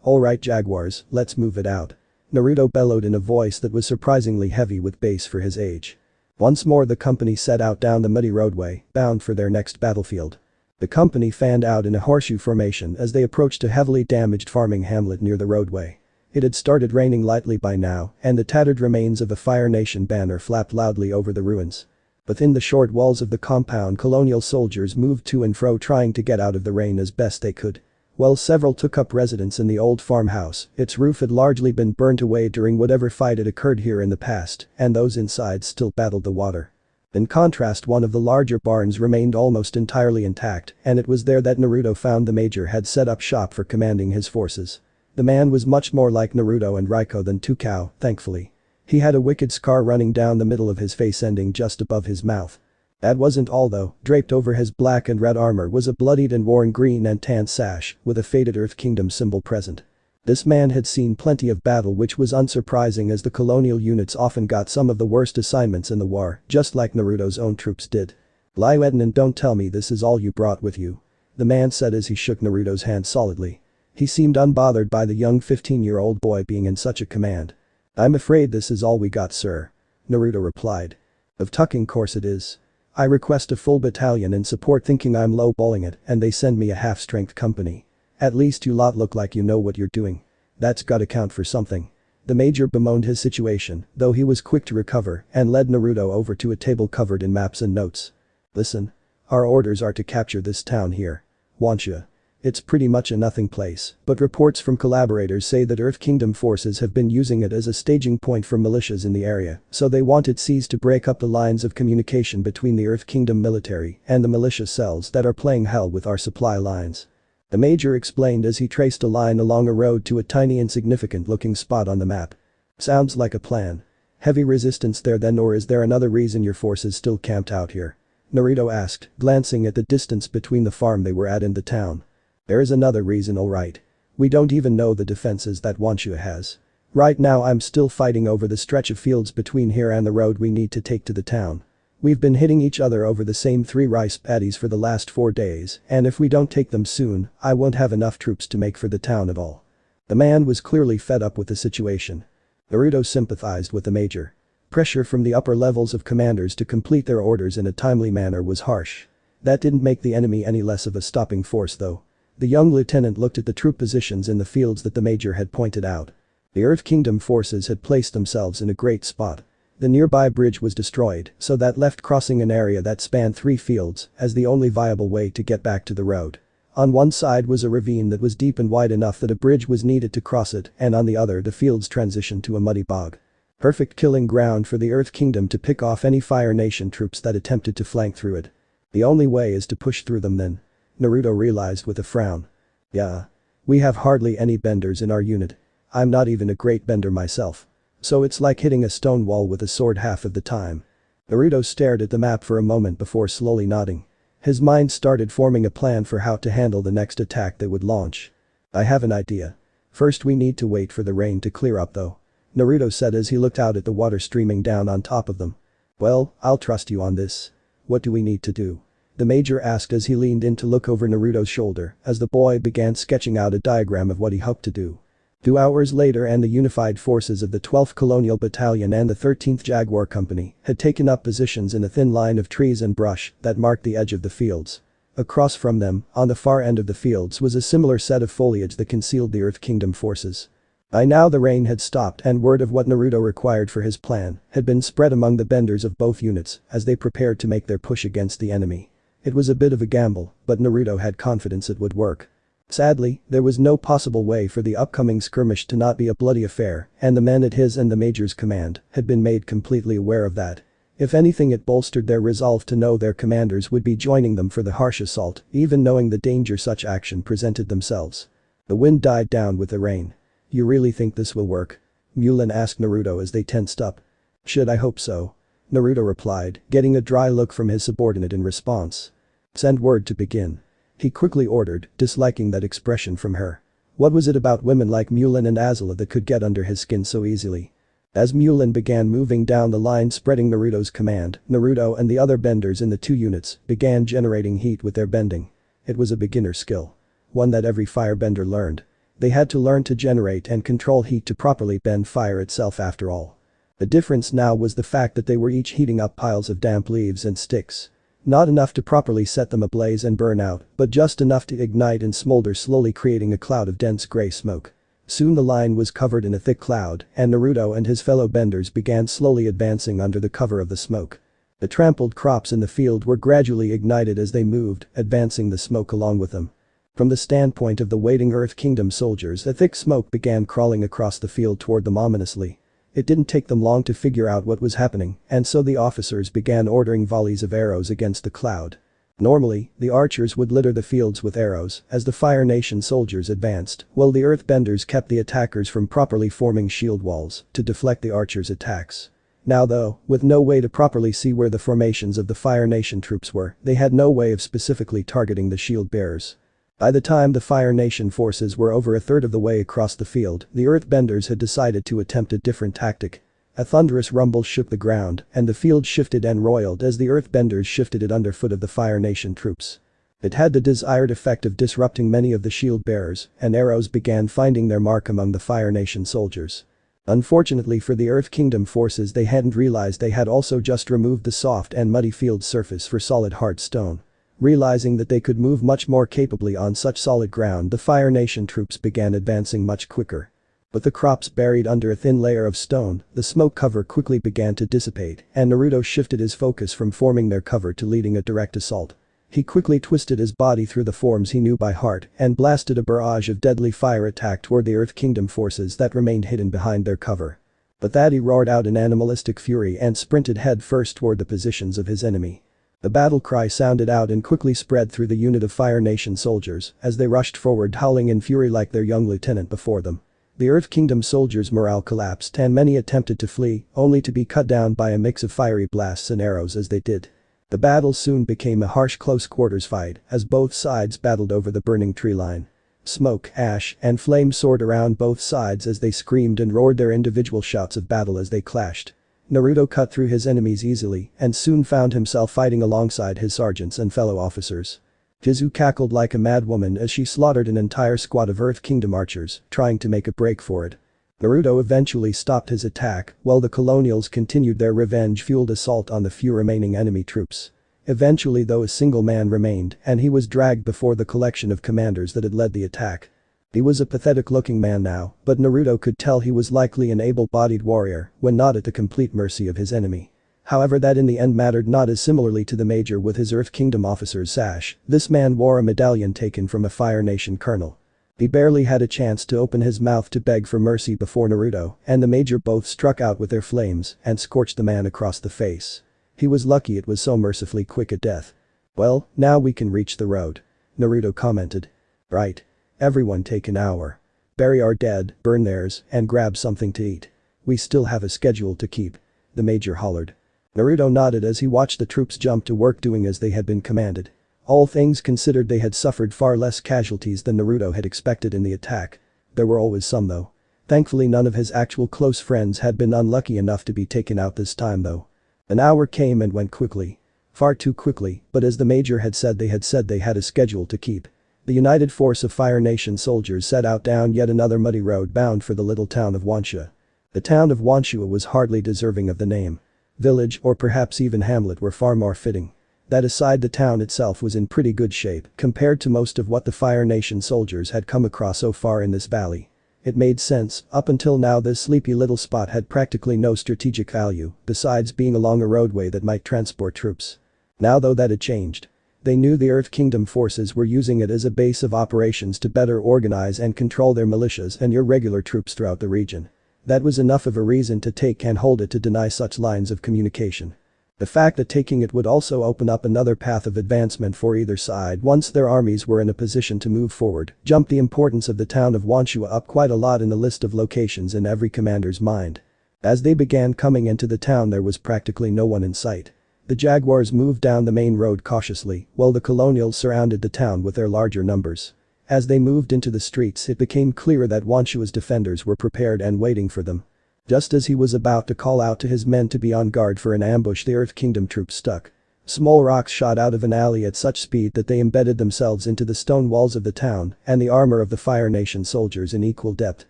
Alright Jaguars, let's move it out. Naruto bellowed in a voice that was surprisingly heavy with bass for his age. Once more the company set out down the muddy roadway, bound for their next battlefield. The company fanned out in a horseshoe formation as they approached a heavily damaged farming hamlet near the roadway. It had started raining lightly by now, and the tattered remains of a Fire Nation banner flapped loudly over the ruins. Within the short walls of the compound, colonial soldiers moved to and fro, trying to get out of the rain as best they could. While several took up residence in the old farmhouse, its roof had largely been burnt away during whatever fight had occurred here in the past, and those inside still battled the water. In contrast, one of the larger barns remained almost entirely intact, and it was there that Naruto found the major had set up shop for commanding his forces. The man was much more like Naruto and Raiko than Tukao, thankfully. He had a wicked scar running down the middle of his face, ending just above his mouth. That wasn't all though. Draped over his black and red armor was a bloodied and worn green and tan sash with a faded Earth Kingdom symbol present. This man had seen plenty of battle, which was unsurprising as the colonial units often got some of the worst assignments in the war, just like Naruto's own troops did. Liuetin, and don't tell me this is all you brought with you. The man said as he shook Naruto's hand solidly. He seemed unbothered by the young 15-year-old boy being in such a command. I'm afraid this is all we got, sir. Naruto replied. Of tucking course it is. I request a full battalion in support, thinking I'm low-balling it, and they send me a half-strength company. At least you lot look like you know what you're doing. That's gotta count for something. The major bemoaned his situation, though he was quick to recover and led Naruto over to a table covered in maps and notes. Listen. Our orders are to capture this town here. Wansha. It's pretty much a nothing place, but reports from collaborators say that Earth Kingdom forces have been using it as a staging point for militias in the area, so they want it seized to break up the lines of communication between the Earth Kingdom military and the militia cells that are playing hell with our supply lines. The major explained as he traced a line along a road to a tiny insignificant looking spot on the map. Sounds like a plan. Heavy resistance there then, or is there another reason your forces still camped out here? Naruto asked, glancing at the distance between the farm they were at and the town. There is another reason, alright. We don't even know the defenses that Wansha has. Right now I'm still fighting over the stretch of fields between here and the road we need to take to the town. We've been hitting each other over the same 3 rice paddies for the last 4 days, and if we don't take them soon, I won't have enough troops to make for the town at all. The man was clearly fed up with the situation. Naruto sympathized with the major. Pressure from the upper levels of commanders to complete their orders in a timely manner was harsh. That didn't make the enemy any less of a stopping force though. The young lieutenant looked at the troop positions in the fields that the major had pointed out. The Earth Kingdom forces had placed themselves in a great spot. The nearby bridge was destroyed, so that left crossing an area that spanned 3 fields as the only viable way to get back to the road. On one side was a ravine that was deep and wide enough that a bridge was needed to cross it, and on the other the fields transitioned to a muddy bog. Perfect killing ground for the Earth Kingdom to pick off any Fire Nation troops that attempted to flank through it. The only way is to push through them then. Naruto realized with a frown. Yeah. We have hardly any benders in our unit. I'm not even a great bender myself. So it's like hitting a stone wall with a sword half of the time. Naruto stared at the map for a moment before slowly nodding. His mind started forming a plan for how to handle the next attack they would launch. I have an idea. First we need to wait for the rain to clear up though. Naruto said as he looked out at the water streaming down on top of them. Well, I'll trust you on this. What do we need to do? The major asked as he leaned in to look over Naruto's shoulder as the boy began sketching out a diagram of what he hoped to do. 2 hours later and the unified forces of the 12th Colonial Battalion and the 13th Jaguar Company had taken up positions in a thin line of trees and brush that marked the edge of the fields. Across from them, on the far end of the fields, was a similar set of foliage that concealed the Earth Kingdom forces. By now the rain had stopped and word of what Naruto required for his plan had been spread among the benders of both units as they prepared to make their push against the enemy. It was a bit of a gamble, but Naruto had confidence it would work. Sadly, there was no possible way for the upcoming skirmish to not be a bloody affair, and the men at his and the major's command had been made completely aware of that. If anything, it bolstered their resolve to know their commanders would be joining them for the harsh assault, even knowing the danger such action presented themselves. The wind died down with the rain. "You really think this will work?" Mulan asked Naruto as they tensed up. "Should I hope so?" Naruto replied, getting a dry look from his subordinate in response. "Send word to begin," he quickly ordered, disliking that expression from her. What was it about women like Mulan and Azula that could get under his skin so easily? As Mulan began moving down the line spreading Naruto's command, Naruto and the other benders in the two units began generating heat with their bending. It was a beginner skill. One that every firebender learned. They had to learn to generate and control heat to properly bend fire itself after all. The difference now was the fact that they were each heating up piles of damp leaves and sticks. Not enough to properly set them ablaze and burn out, but just enough to ignite and smolder, slowly creating a cloud of dense gray smoke. Soon the line was covered in a thick cloud, and Naruto and his fellow benders began slowly advancing under the cover of the smoke. The trampled crops in the field were gradually ignited as they moved, advancing the smoke along with them. From the standpoint of the waiting Earth Kingdom soldiers, a thick smoke began crawling across the field toward them ominously. It didn't take them long to figure out what was happening, and so the officers began ordering volleys of arrows against the cloud. Normally, the archers would litter the fields with arrows as the Fire Nation soldiers advanced, while the Earthbenders kept the attackers from properly forming shield walls to deflect the archers' attacks. Now though, with no way to properly see where the formations of the Fire Nation troops were, they had no way of specifically targeting the shield bearers. By the time the Fire Nation forces were over a third of the way across the field, the Earthbenders had decided to attempt a different tactic. A thunderous rumble shook the ground, and the field shifted and roiled as the Earthbenders shifted it underfoot of the Fire Nation troops. It had the desired effect of disrupting many of the shield bearers, and arrows began finding their mark among the Fire Nation soldiers. Unfortunately for the Earth Kingdom forces, they hadn't realized they had also just removed the soft and muddy field surface for solid hard stone. Realizing that they could move much more capably on such solid ground, the Fire Nation troops began advancing much quicker. With the crops buried under a thin layer of stone, the smoke cover quickly began to dissipate, and Naruto shifted his focus from forming their cover to leading a direct assault. He quickly twisted his body through the forms he knew by heart and blasted a barrage of deadly fire attack toward the Earth Kingdom forces that remained hidden behind their cover. But that he roared out in animalistic fury and sprinted head first toward the positions of his enemy. The battle cry sounded out and quickly spread through the unit of Fire Nation soldiers as they rushed forward, howling in fury like their young lieutenant before them. The Earth Kingdom soldiers' morale collapsed and many attempted to flee, only to be cut down by a mix of fiery blasts and arrows as they did. The battle soon became a harsh close-quarters fight as both sides battled over the burning tree line. Smoke, ash, and flame soared around both sides as they screamed and roared their individual shouts of battle as they clashed. Naruto cut through his enemies easily and soon found himself fighting alongside his sergeants and fellow officers. Jizu cackled like a madwoman as she slaughtered an entire squad of Earth Kingdom archers, trying to make a break for it. Naruto eventually stopped his attack while the colonials continued their revenge-fueled assault on the few remaining enemy troops. Eventually though, a single man remained and he was dragged before the collection of commanders that had led the attack. He was a pathetic-looking man now, but Naruto could tell he was likely an able-bodied warrior when not at the complete mercy of his enemy. However, that in the end mattered not, as similarly to the major with his Earth Kingdom officer's sash, this man wore a medallion taken from a Fire Nation colonel. He barely had a chance to open his mouth to beg for mercy before Naruto and the major both struck out with their flames and scorched the man across the face. He was lucky it was so mercifully quick a death. "Well, now we can reach the road," Naruto commented. "Right. Everyone take an hour. Bury our dead, burn theirs, and grab something to eat. We still have a schedule to keep," the major hollered. Naruto nodded as he watched the troops jump to work doing as they had been commanded. All things considered, they had suffered far less casualties than Naruto had expected in the attack. There were always some though. Thankfully none of his actual close friends had been unlucky enough to be taken out this time though. An hour came and went quickly. Far too quickly, but as the major had said they had a schedule to keep. The united force of Fire Nation soldiers set out down yet another muddy road bound for the little town of Wanshua. The town of Wanshua was hardly deserving of the name. Village or perhaps even hamlet were far more fitting. That aside, the town itself was in pretty good shape compared to most of what the Fire Nation soldiers had come across so far in this valley. It made sense. Up until now this sleepy little spot had practically no strategic value besides being along a roadway that might transport troops. Now though, that had changed. They knew the Earth Kingdom forces were using it as a base of operations to better organize and control their militias and irregular troops throughout the region. That was enough of a reason to take and hold it to deny such lines of communication. The fact that taking it would also open up another path of advancement for either side once their armies were in a position to move forward jumped the importance of the town of Wanshua up quite a lot in the list of locations in every commander's mind. As they began coming into the town there was practically no one in sight. The Jaguars moved down the main road cautiously while the colonials surrounded the town with their larger numbers. As they moved into the streets it became clear that Wanshua's defenders were prepared and waiting for them. Just as he was about to call out to his men to be on guard for an ambush, the Earth Kingdom troops stuck. Small rocks shot out of an alley at such speed that they embedded themselves into the stone walls of the town and the armor of the Fire Nation soldiers in equal depth.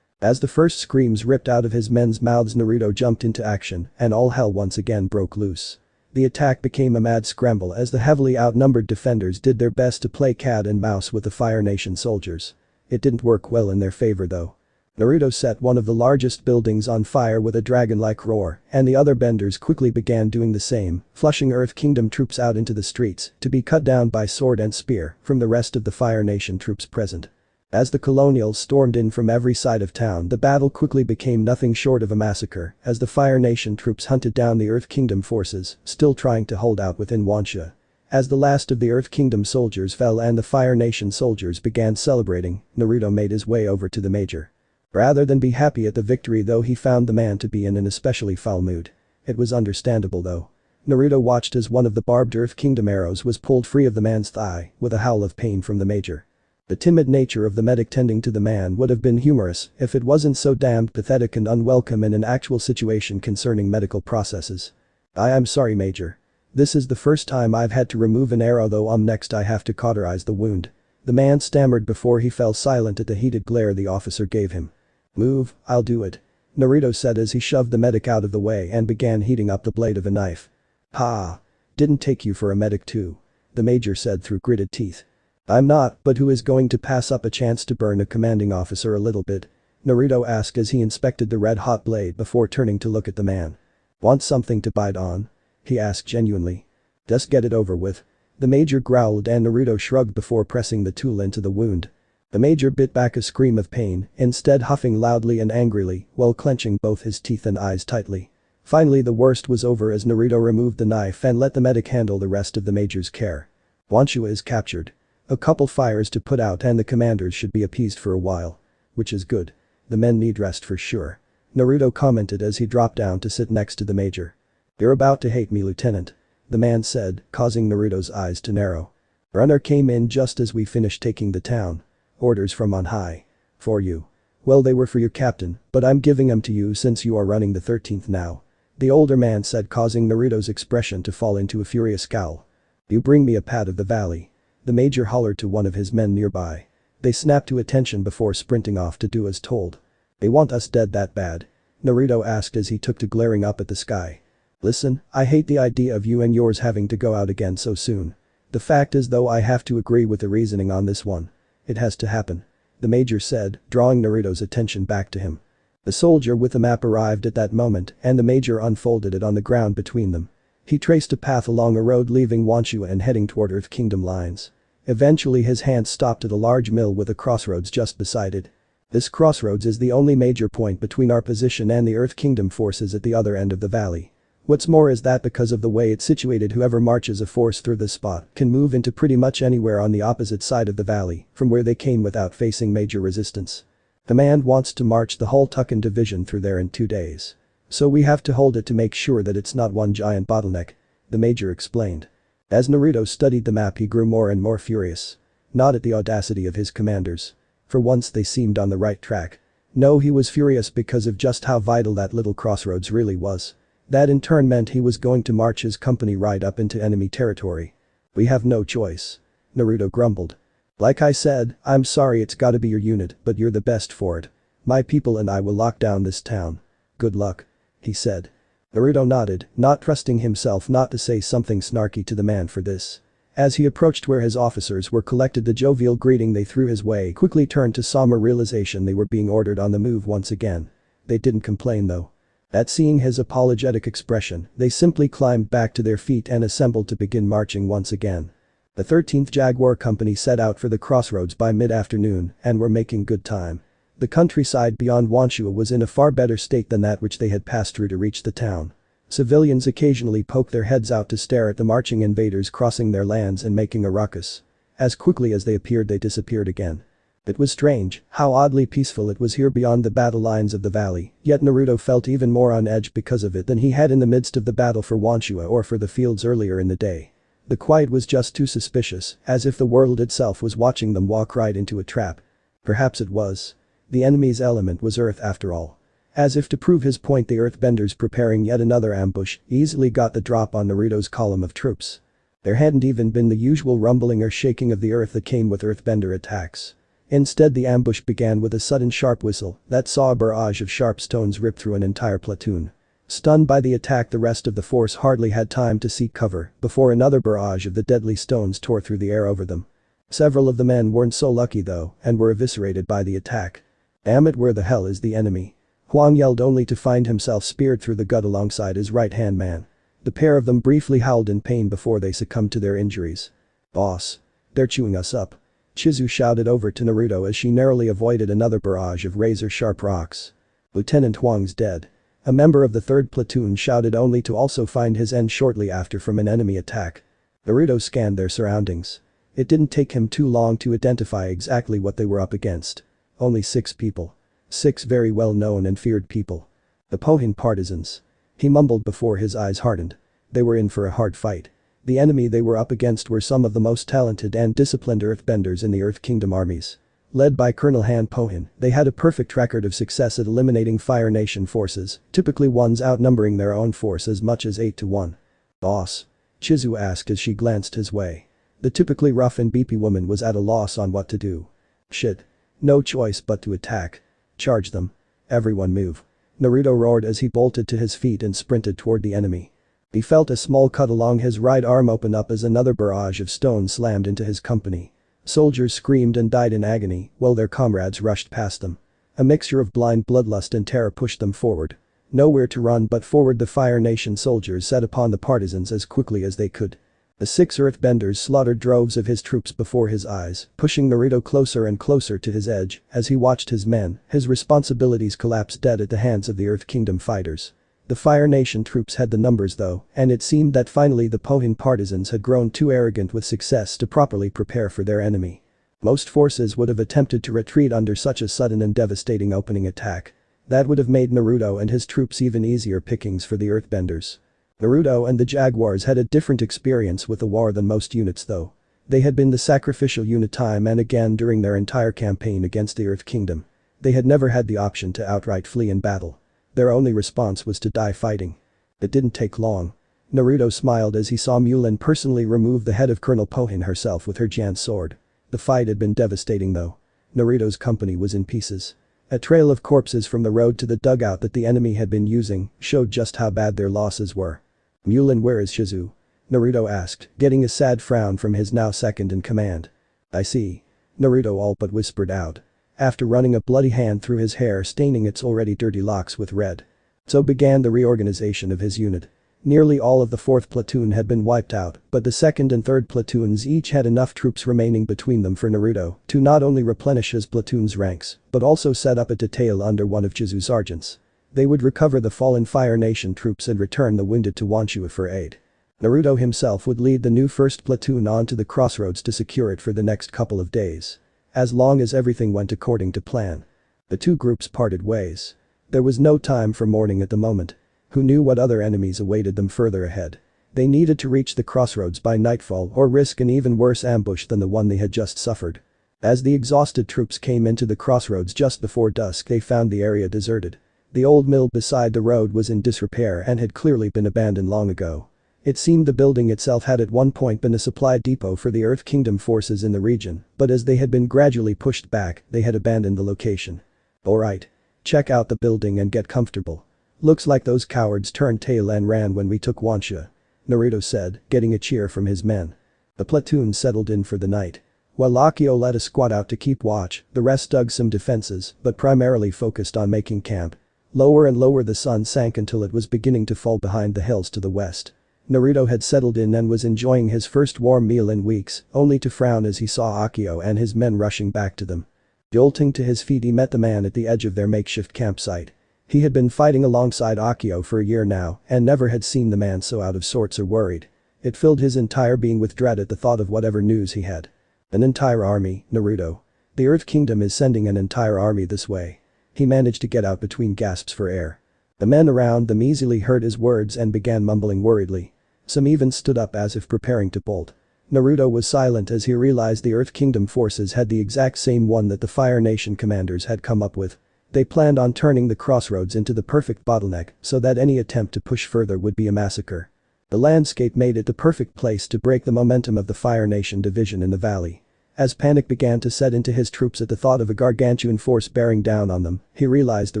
As the first screams ripped out of his men's mouths, Naruto jumped into action and all hell once again broke loose. The attack became a mad scramble as the heavily outnumbered defenders did their best to play cat and mouse with the Fire Nation soldiers. It didn't work well in their favor though. Naruto set one of the largest buildings on fire with a dragon-like roar, and the other benders quickly began doing the same, flushing Earth Kingdom troops out into the streets to be cut down by sword and spear from the rest of the Fire Nation troops present. As the colonials stormed in from every side of town, the battle quickly became nothing short of a massacre as the Fire Nation troops hunted down the Earth Kingdom forces, still trying to hold out within Wanshua. As the last of the Earth Kingdom soldiers fell and the Fire Nation soldiers began celebrating, Naruto made his way over to the major. Rather than be happy at the victory though, he found the man to be in an especially foul mood. It was understandable though. Naruto watched as one of the barbed Earth Kingdom arrows was pulled free of the man's thigh with a howl of pain from the major. The timid nature of the medic tending to the man would have been humorous if it wasn't so damned pathetic and unwelcome in an actual situation concerning medical processes. "I am sorry, Major. This is the first time I've had to remove an arrow though. Next I have to cauterize the wound." The man stammered before he fell silent at the heated glare the officer gave him. "Move, I'll do it," Naruto said as he shoved the medic out of the way and began heating up the blade of a knife. "Ha! Didn't take you for a medic too," the major said through gritted teeth. "I'm not, but who is going to pass up a chance to burn a commanding officer a little bit?" Naruto asked as he inspected the red-hot blade before turning to look at the man. "Want something to bite on?" he asked genuinely. "Just get it over with." The major growled and Naruto shrugged before pressing the tool into the wound. The major bit back a scream of pain, instead huffing loudly and angrily while clenching both his teeth and eyes tightly. Finally the worst was over as Naruto removed the knife and let the medic handle the rest of the major's care. Wanshua is captured. A couple fires to put out and the commanders should be appeased for a while. Which is good. The men need rest for sure. Naruto commented as he dropped down to sit next to the major. "You're about to hate me, Lieutenant," the man said, causing Naruto's eyes to narrow. "Runner came in just as we finished taking the town. Orders from on high. For you. Well, they were for your captain, but I'm giving them to you since you are running the 13th now," the older man said, causing Naruto's expression to fall into a furious scowl. "You bring me a pat of the valley," the major hollered to one of his men nearby. They snapped to attention before sprinting off to do as told. "They want us dead that bad?" Naruto asked as he took to glaring up at the sky. "Listen, I hate the idea of you and yours having to go out again so soon. The fact is though I have to agree with the reasoning on this one. It has to happen," the major said, drawing Naruto's attention back to him. The soldier with the map arrived at that moment and the major unfolded it on the ground between them. He traced a path along a road leaving Wanshua and heading toward Earth Kingdom lines. Eventually his hand stopped at a large mill with a crossroads just beside it. "This crossroads is the only major point between our position and the Earth Kingdom forces at the other end of the valley. What's more is that because of the way it's situated, whoever marches a force through this spot can move into pretty much anywhere on the opposite side of the valley from where they came without facing major resistance. Command wants to march the whole Tucken division through there in 2 days. So we have to hold it to make sure that it's not one giant bottleneck," the major explained. As Naruto studied the map he grew more and more furious. Not at the audacity of his commanders. For once they seemed on the right track. No, he was furious because of just how vital that little crossroads really was. That in turn meant he was going to march his company right up into enemy territory. "We have no choice," Naruto grumbled. "Like I said, I'm sorry it's gotta be your unit, but you're the best for it. My people and I will lock down this town. Good luck," he said. Naruto nodded, not trusting himself not to say something snarky to the man for this. As he approached where his officers were collected, the jovial greeting they threw his way quickly turned to somber realization they were being ordered on the move once again. They didn't complain though. At seeing his apologetic expression, they simply climbed back to their feet and assembled to begin marching once again. The 13th Jaguar Company set out for the crossroads by mid-afternoon and were making good time. The countryside beyond Wanshua was in a far better state than that which they had passed through to reach the town. Civilians occasionally poked their heads out to stare at the marching invaders crossing their lands and making a ruckus. As quickly as they appeared, they disappeared again. It was strange how oddly peaceful it was here beyond the battle lines of the valley, yet Naruto felt even more on edge because of it than he had in the midst of the battle for Wanshua or for the fields earlier in the day. The quiet was just too suspicious, as if the world itself was watching them walk right into a trap. Perhaps it was. The enemy's element was earth after all. As if to prove his point, the earthbenders preparing yet another ambush easily got the drop on Naruto's column of troops. There hadn't even been the usual rumbling or shaking of the earth that came with earthbender attacks. Instead, the ambush began with a sudden sharp whistle that saw a barrage of sharp stones rip through an entire platoon. Stunned by the attack, the rest of the force hardly had time to seek cover before another barrage of the deadly stones tore through the air over them. Several of the men weren't so lucky though and were eviscerated by the attack. Damn it, where the hell is the enemy? Huang yelled, only to find himself speared through the gut alongside his right-hand man. The pair of them briefly howled in pain before they succumbed to their injuries. "Boss. They're chewing us up." Chizu shouted over to Naruto as she narrowly avoided another barrage of razor-sharp rocks. "Lieutenant Huang's dead." A member of the 3rd platoon shouted, only to also find his end shortly after from an enemy attack. Naruto scanned their surroundings. It didn't take him too long to identify exactly what they were up against. Only 6 people. 6 very well-known and feared people. The Pohin partisans. He mumbled before his eyes hardened. They were in for a hard fight. The enemy they were up against were some of the most talented and disciplined earthbenders in the Earth Kingdom armies. Led by Colonel Han Pohin, they had a perfect record of success at eliminating Fire Nation forces, typically ones outnumbering their own force as much as 8 to 1. "Boss?" Chizu asked as she glanced his way. The typically rough and beefy woman was at a loss on what to do. "Shit. No choice but to attack. Charge them. Everyone move." Naruto roared as he bolted to his feet and sprinted toward the enemy. He felt a small cut along his right arm open up as another barrage of stones slammed into his company. Soldiers screamed and died in agony while their comrades rushed past them. A mixture of blind bloodlust and terror pushed them forward. Nowhere to run but forward, the Fire Nation soldiers set upon the partisans as quickly as they could. The 6 earthbenders slaughtered droves of his troops before his eyes, pushing Naruto closer and closer to his edge as he watched his men, his responsibilities, collapse dead at the hands of the Earth Kingdom fighters. The Fire Nation troops had the numbers though, and it seemed that finally the Pohin partisans had grown too arrogant with success to properly prepare for their enemy. Most forces would have attempted to retreat under such a sudden and devastating opening attack. That would have made Naruto and his troops even easier pickings for the earthbenders. Naruto and the Jaguars had a different experience with the war than most units though. They had been the sacrificial unit time and again during their entire campaign against the Earth Kingdom. They had never had the option to outright flee in battle. Their only response was to die fighting. It didn't take long. Naruto smiled as he saw Mulan personally remove the head of Colonel Pohin herself with her giant sword. The fight had been devastating though. Naruto's company was in pieces. A trail of corpses from the road to the dugout that the enemy had been using showed just how bad their losses were. "Mulan, where is Shizu?" Naruto asked, getting a sad frown from his now second in command. "I see." Naruto all but whispered out. After running a bloody hand through his hair, staining its already dirty locks with red. So began the reorganization of his unit. Nearly all of the 4th platoon had been wiped out, but the 2nd and 3rd platoons each had enough troops remaining between them for Naruto to not only replenish his platoon's ranks, but also set up a detail under one of Chizu's sergeants. They would recover the fallen Fire Nation troops and return the wounded to Wanshua for aid. Naruto himself would lead the new 1st platoon onto the crossroads to secure it for the next couple of days. As long as everything went according to plan. The two groups parted ways. There was no time for mourning at the moment. Who knew what other enemies awaited them further ahead? They needed to reach the crossroads by nightfall or risk an even worse ambush than the one they had just suffered. As the exhausted troops came into the crossroads just before dusk, they found the area deserted. The old mill beside the road was in disrepair and had clearly been abandoned long ago. It seemed the building itself had at one point been a supply depot for the Earth Kingdom forces in the region, but as they had been gradually pushed back, they had abandoned the location. "Alright. Check out the building and get comfortable. Looks like those cowards turned tail and ran when we took Wanshua," Naruto said, getting a cheer from his men. The platoon settled in for the night. While Akio led a squad out to keep watch, the rest dug some defenses, but primarily focused on making camp. Lower and lower the sun sank until it was beginning to fall behind the hills to the west. Naruto had settled in and was enjoying his first warm meal in weeks, only to frown as he saw Akio and his men rushing back to them. Jolting to his feet, he met the man at the edge of their makeshift campsite. He had been fighting alongside Akio for a year now and never had seen the man so out of sorts or worried. It filled his entire being with dread at the thought of whatever news he had. An entire army, Naruto. The Earth Kingdom is sending an entire army this way. He managed to get out between gasps for air. The men around them easily heard his words and began mumbling worriedly. Some even stood up as if preparing to bolt. Naruto was silent as he realized the Earth Kingdom forces had the exact same one that the Fire Nation commanders had come up with. They planned on turning the crossroads into the perfect bottleneck so that any attempt to push further would be a massacre. The landscape made it the perfect place to break the momentum of the Fire Nation division in the valley. As panic began to set into his troops at the thought of a gargantuan force bearing down on them, he realized the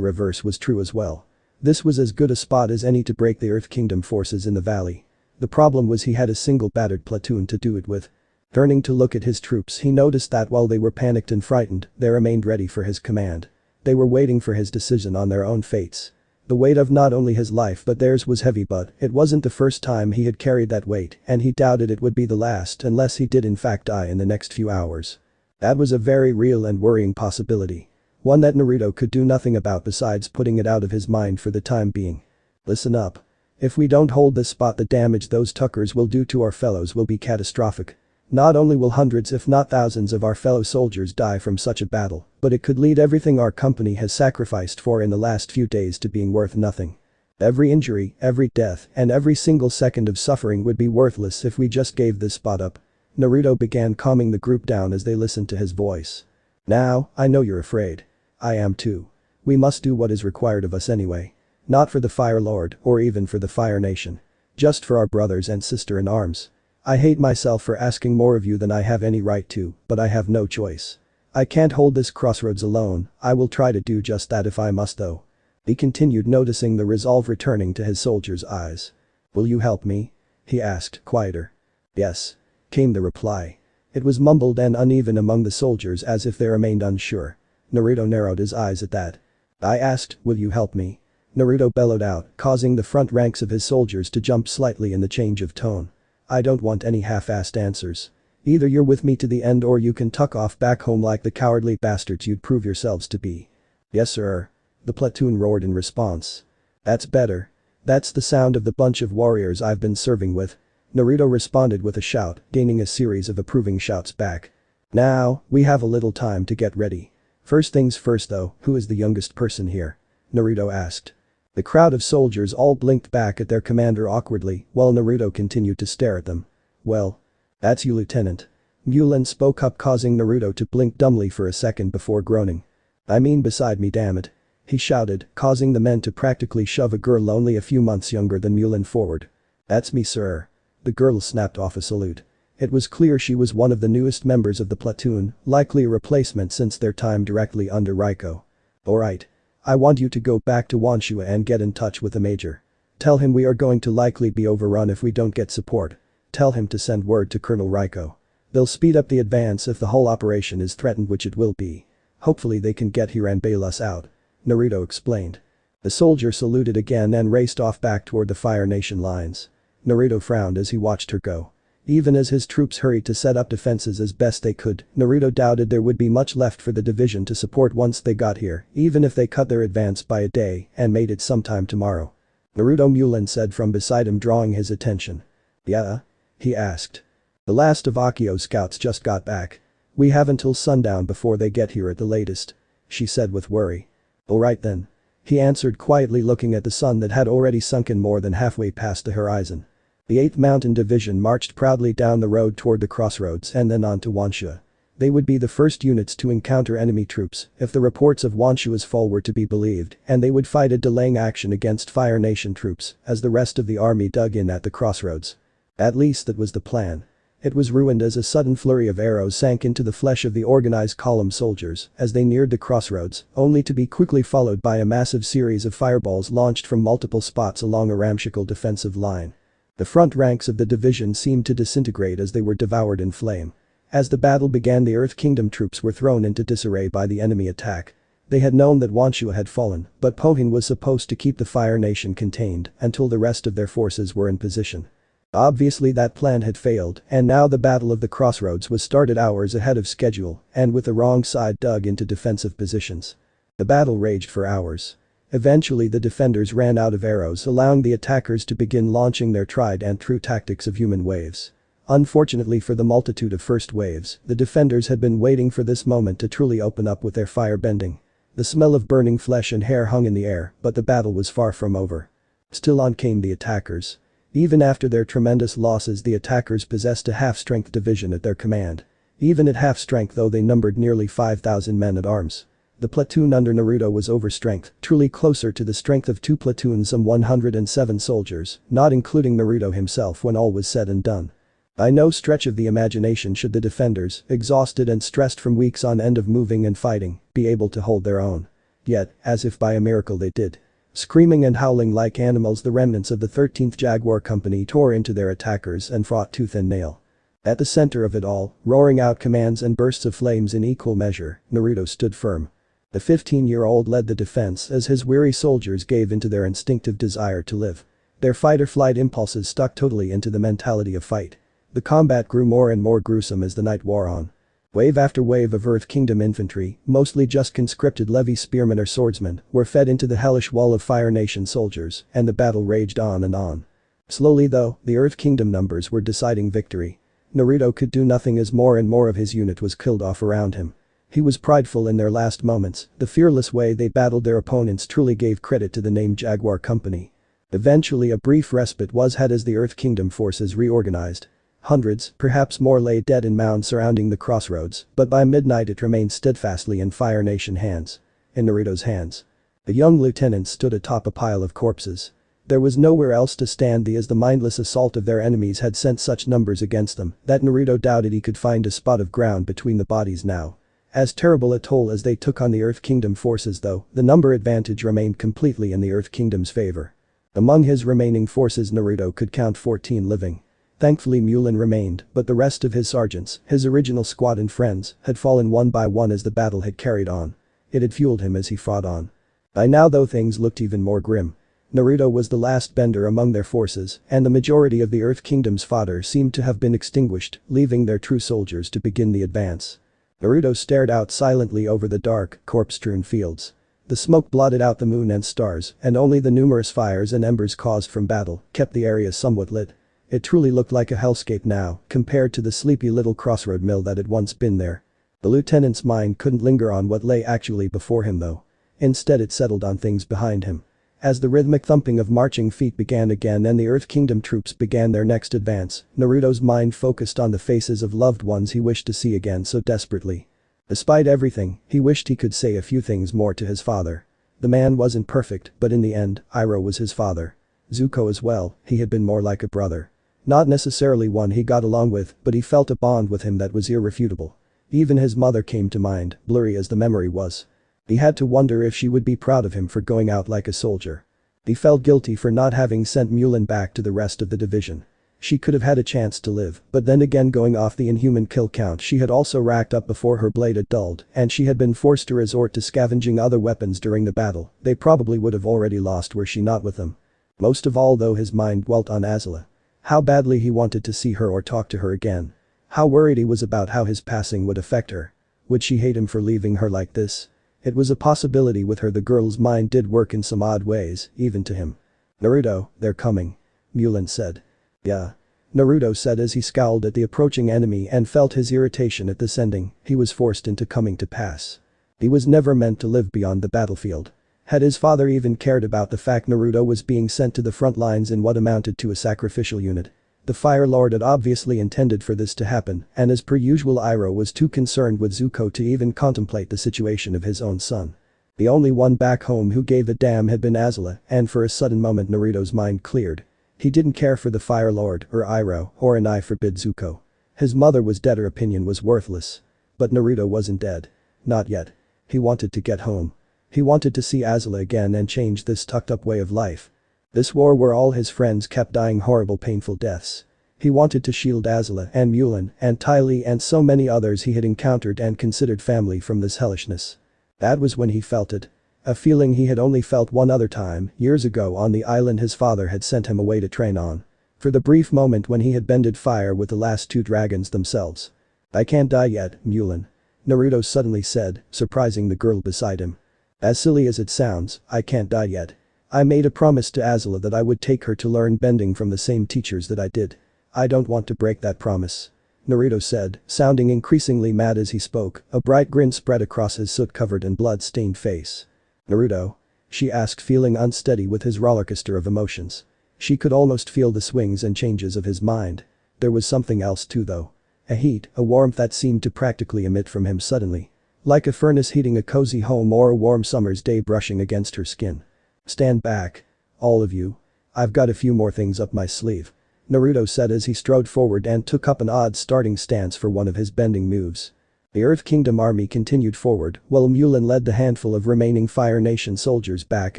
reverse was true as well. This was as good a spot as any to break the Earth Kingdom forces in the valley. The problem was he had a single battered platoon to do it with. Turning to look at his troops, he noticed that while they were panicked and frightened, they remained ready for his command. They were waiting for his decision on their own fates. The weight of not only his life but theirs was heavy, but it wasn't the first time he had carried that weight and he doubted it would be the last unless he did in fact die in the next few hours. That was a very real and worrying possibility. One that Naruto could do nothing about besides putting it out of his mind for the time being. Listen up. If we don't hold this spot, the damage those Tuckers will do to our fellows will be catastrophic. Not only will hundreds if not thousands of our fellow soldiers die from such a battle, but it could lead everything our company has sacrificed for in the last few days to being worth nothing. Every injury, every death, and every single second of suffering would be worthless if we just gave this spot up. Naruto began calming the group down as they listened to his voice. Now, I know you're afraid. I am too. We must do what is required of us anyway. Not for the Fire Lord or even for the Fire Nation. Just for our brothers and sister in arms. I hate myself for asking more of you than I have any right to, but I have no choice. I can't hold this crossroads alone. I will try to do just that if I must though. He continued, noticing the resolve returning to his soldiers' eyes. Will you help me? He asked, quieter. Yes. Came the reply. It was mumbled and uneven among the soldiers as if they remained unsure. Naruto narrowed his eyes at that. I asked, will you help me? Naruto bellowed out, causing the front ranks of his soldiers to jump slightly in the change of tone. I don't want any half-assed answers. Either you're with me to the end or you can tuck off back home like the cowardly bastards you'd prove yourselves to be. Yes sir. The platoon roared in response. That's better. That's the sound of the bunch of warriors I've been serving with. Naruto responded with a shout, gaining a series of approving shouts back. Now, we have a little time to get ready. First things first though, who is the youngest person here? Naruto asked. The crowd of soldiers all blinked back at their commander awkwardly while Naruto continued to stare at them. Well. That's you, Lieutenant. Mulan spoke up, causing Naruto to blink dumbly for a second before groaning. I mean beside me, damn it. He shouted, causing the men to practically shove a girl only a few months younger than Mulan forward. That's me sir. The girl snapped off a salute. It was clear she was one of the newest members of the platoon, likely a replacement since their time directly under Raiko. Alright. I want you to go back to Wanshua and get in touch with the major. Tell him we are going to likely be overrun if we don't get support. Tell him to send word to Colonel Raiko. They'll speed up the advance if the whole operation is threatened, which it will be. Hopefully they can get here and bail us out. Naruto explained. The soldier saluted again and raced off back toward the Fire Nation lines. Naruto frowned as he watched her go. Even as his troops hurried to set up defenses as best they could, Naruto doubted there would be much left for the division to support once they got here, even if they cut their advance by a day and made it sometime tomorrow. Naruto, Mulan said from beside him, drawing his attention. Yeah? He asked. The last of Akio's scouts just got back. We have until sundown before they get here at the latest. She said with worry. Alright then. He answered quietly, looking at the sun that had already sunken more than halfway past the horizon. The 8th Mountain Division marched proudly down the road toward the crossroads and then on to Wanshua. They would be the first units to encounter enemy troops if the reports of Wanshua's fall were to be believed, and they would fight a delaying action against Fire Nation troops as the rest of the army dug in at the crossroads. At least that was the plan. It was ruined as a sudden flurry of arrows sank into the flesh of the organized column soldiers as they neared the crossroads, only to be quickly followed by a massive series of fireballs launched from multiple spots along a ramshackle defensive line. The front ranks of the division seemed to disintegrate as they were devoured in flame. As the battle began, the Earth Kingdom troops were thrown into disarray by the enemy attack. They had known that Wanshua had fallen, but Pohin was supposed to keep the Fire Nation contained until the rest of their forces were in position. Obviously that plan had failed, and now the Battle of the Crossroads was started hours ahead of schedule and with the wrong side dug into defensive positions. The battle raged for hours. Eventually the defenders ran out of arrows, allowing the attackers to begin launching their tried and true tactics of human waves. Unfortunately for the multitude of first waves, the defenders had been waiting for this moment to truly open up with their fire-bending. The smell of burning flesh and hair hung in the air, but the battle was far from over. Still on came the attackers. Even after their tremendous losses, the attackers possessed a half-strength division at their command. Even at half-strength though, they numbered nearly 5,000 men at arms. The platoon under Naruto was overstrength, truly closer to the strength of two platoons, some 107 soldiers, not including Naruto himself when all was said and done. By no stretch of the imagination should the defenders, exhausted and stressed from weeks on end of moving and fighting, be able to hold their own. Yet, as if by a miracle they did. Screaming and howling like animals, the remnants of the 13th Jaguar Company tore into their attackers and fought tooth and nail. At the center of it all, roaring out commands and bursts of flames in equal measure, Naruto stood firm. The 15-year-old led the defense as his weary soldiers gave into their instinctive desire to live. Their fight-or-flight impulses stuck totally into the mentality of fight. The combat grew more and more gruesome as the night wore on. Wave after wave of Earth Kingdom infantry, mostly just conscripted levy spearmen or swordsmen, were fed into the hellish wall of Fire Nation soldiers, and the battle raged on and on. Slowly though, the Earth Kingdom numbers were deciding victory. Naruto could do nothing as more and more of his unit was killed off around him. He was prideful in their last moments, the fearless way they battled their opponents truly gave credit to the name Jaguar Company. Eventually a brief respite was had as the Earth Kingdom forces reorganized. Hundreds, perhaps more, lay dead in mounds surrounding the crossroads, but by midnight it remained steadfastly in Fire Nation hands. In Naruto's hands. The young lieutenant stood atop a pile of corpses. There was nowhere else to stand as the mindless assault of their enemies had sent such numbers against them that Naruto doubted he could find a spot of ground between the bodies now. As terrible a toll as they took on the Earth Kingdom forces though, the number advantage remained completely in the Earth Kingdom's favor. Among his remaining forces Naruto could count 14 living. Thankfully Mulan remained, but the rest of his sergeants, his original squad and friends, had fallen one by one as the battle had carried on. It had fueled him as he fought on. By now though things looked even more grim. Naruto was the last bender among their forces, and the majority of the Earth Kingdom's fodder seemed to have been extinguished, leaving their true soldiers to begin the advance. Naruto stared out silently over the dark, corpse-strewn fields. The smoke blotted out the moon and stars, and only the numerous fires and embers caused from battle kept the area somewhat lit. It truly looked like a hellscape now, compared to the sleepy little crossroad mill that had once been there. The lieutenant's mind couldn't linger on what lay actually before him though. Instead it settled on things behind him. As the rhythmic thumping of marching feet began again and the Earth Kingdom troops began their next advance, Naruto's mind focused on the faces of loved ones he wished to see again so desperately. Despite everything, he wished he could say a few things more to his father. The man wasn't perfect, but in the end, Iroh was his father. Zuko as well, he had been more like a brother. Not necessarily one he got along with, but he felt a bond with him that was irrefutable. Even his mother came to mind, blurry as the memory was. He had to wonder if she would be proud of him for going out like a soldier. He felt guilty for not having sent Mulan back to the rest of the division. She could have had a chance to live, but then again going off the inhuman kill count she had also racked up before her blade had dulled and she had been forced to resort to scavenging other weapons during the battle, they probably would have already lost were she not with them. Most of all though his mind dwelt on Azula. How badly he wanted to see her or talk to her again. How worried he was about how his passing would affect her. Would she hate him for leaving her like this? It was a possibility with her. The girl's mind did work in some odd ways, even to him. "Naruto, they're coming," Mulan said. "Yeah," Naruto said as he scowled at the approaching enemy and felt his irritation at this ending he was forced into coming to pass. He was never meant to live beyond the battlefield. Had his father even cared about the fact Naruto was being sent to the front lines in what amounted to a sacrificial unit? The Fire Lord had obviously intended for this to happen, and as per usual Iroh was too concerned with Zuko to even contemplate the situation of his own son. The only one back home who gave a damn had been Azula, and for a sudden moment Naruto's mind cleared. He didn't care for the Fire Lord or Iroh or an eye forbid Zuko. His mother was dead, her opinion was worthless. But Naruto wasn't dead. Not yet. He wanted to get home. He wanted to see Azula again and change this tucked up way of life. This war where all his friends kept dying horrible painful deaths. He wanted to shield Azula and Mulan and Ty Lee and so many others he had encountered and considered family from this hellishness. That was when he felt it. A feeling he had only felt one other time, years ago on the island his father had sent him away to train on. For the brief moment when he had bended fire with the last two dragons themselves. "I can't die yet, Mulan," Naruto suddenly said, surprising the girl beside him. As silly as it sounds, I can't die yet. I made a promise to Azula that I would take her to learn bending from the same teachers that I did. I don't want to break that promise. Naruto said, sounding increasingly mad as he spoke, a bright grin spread across his soot-covered and blood-stained face. Naruto? She asked, feeling unsteady with his rollercoaster of emotions. She could almost feel the swings and changes of his mind. There was something else too though. A heat, a warmth that seemed to practically emit from him suddenly. Like a furnace heating a cozy home or a warm summer's day brushing against her skin. Stand back. All of you. I've got a few more things up my sleeve. Naruto said as he strode forward and took up an odd starting stance for one of his bending moves. The Earth Kingdom army continued forward while Mulan led the handful of remaining Fire Nation soldiers back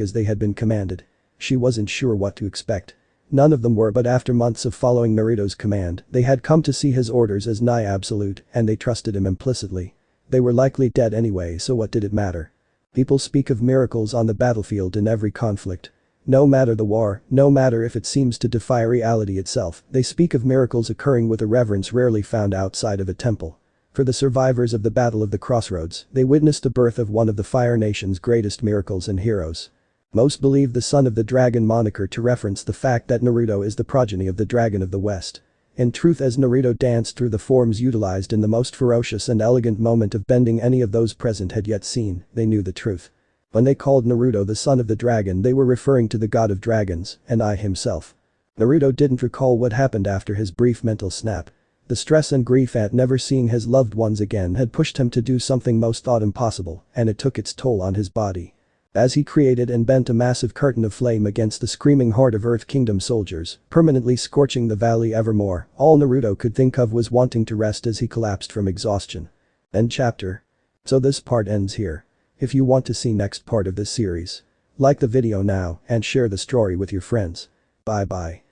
as they had been commanded. She wasn't sure what to expect. None of them were, but after months of following Naruto's command, they had come to see his orders as nigh absolute and they trusted him implicitly. They were likely dead anyway, so what did it matter? People speak of miracles on the battlefield in every conflict. No matter the war, no matter if it seems to defy reality itself, they speak of miracles occurring with a reverence rarely found outside of a temple. For the survivors of the Battle of the Crossroads, they witnessed the birth of one of the Fire Nation's greatest miracles and heroes. Most believe the Son of the Dragon moniker to reference the fact that Naruto is the progeny of the Dragon of the West. In truth, as Naruto danced through the forms utilized in the most ferocious and elegant moment of bending any of those present had yet seen, they knew the truth. When they called Naruto the Son of the Dragon, they were referring to the God of Dragons, and I himself. Naruto didn't recall what happened after his brief mental snap. The stress and grief at never seeing his loved ones again had pushed him to do something most thought impossible, and it took its toll on his body. As he created and bent a massive curtain of flame against the screaming horde of Earth Kingdom soldiers, permanently scorching the valley evermore, all Naruto could think of was wanting to rest as he collapsed from exhaustion. End chapter. So this part ends here. If you want to see next part of this series, like the video now and share the story with your friends. Bye bye.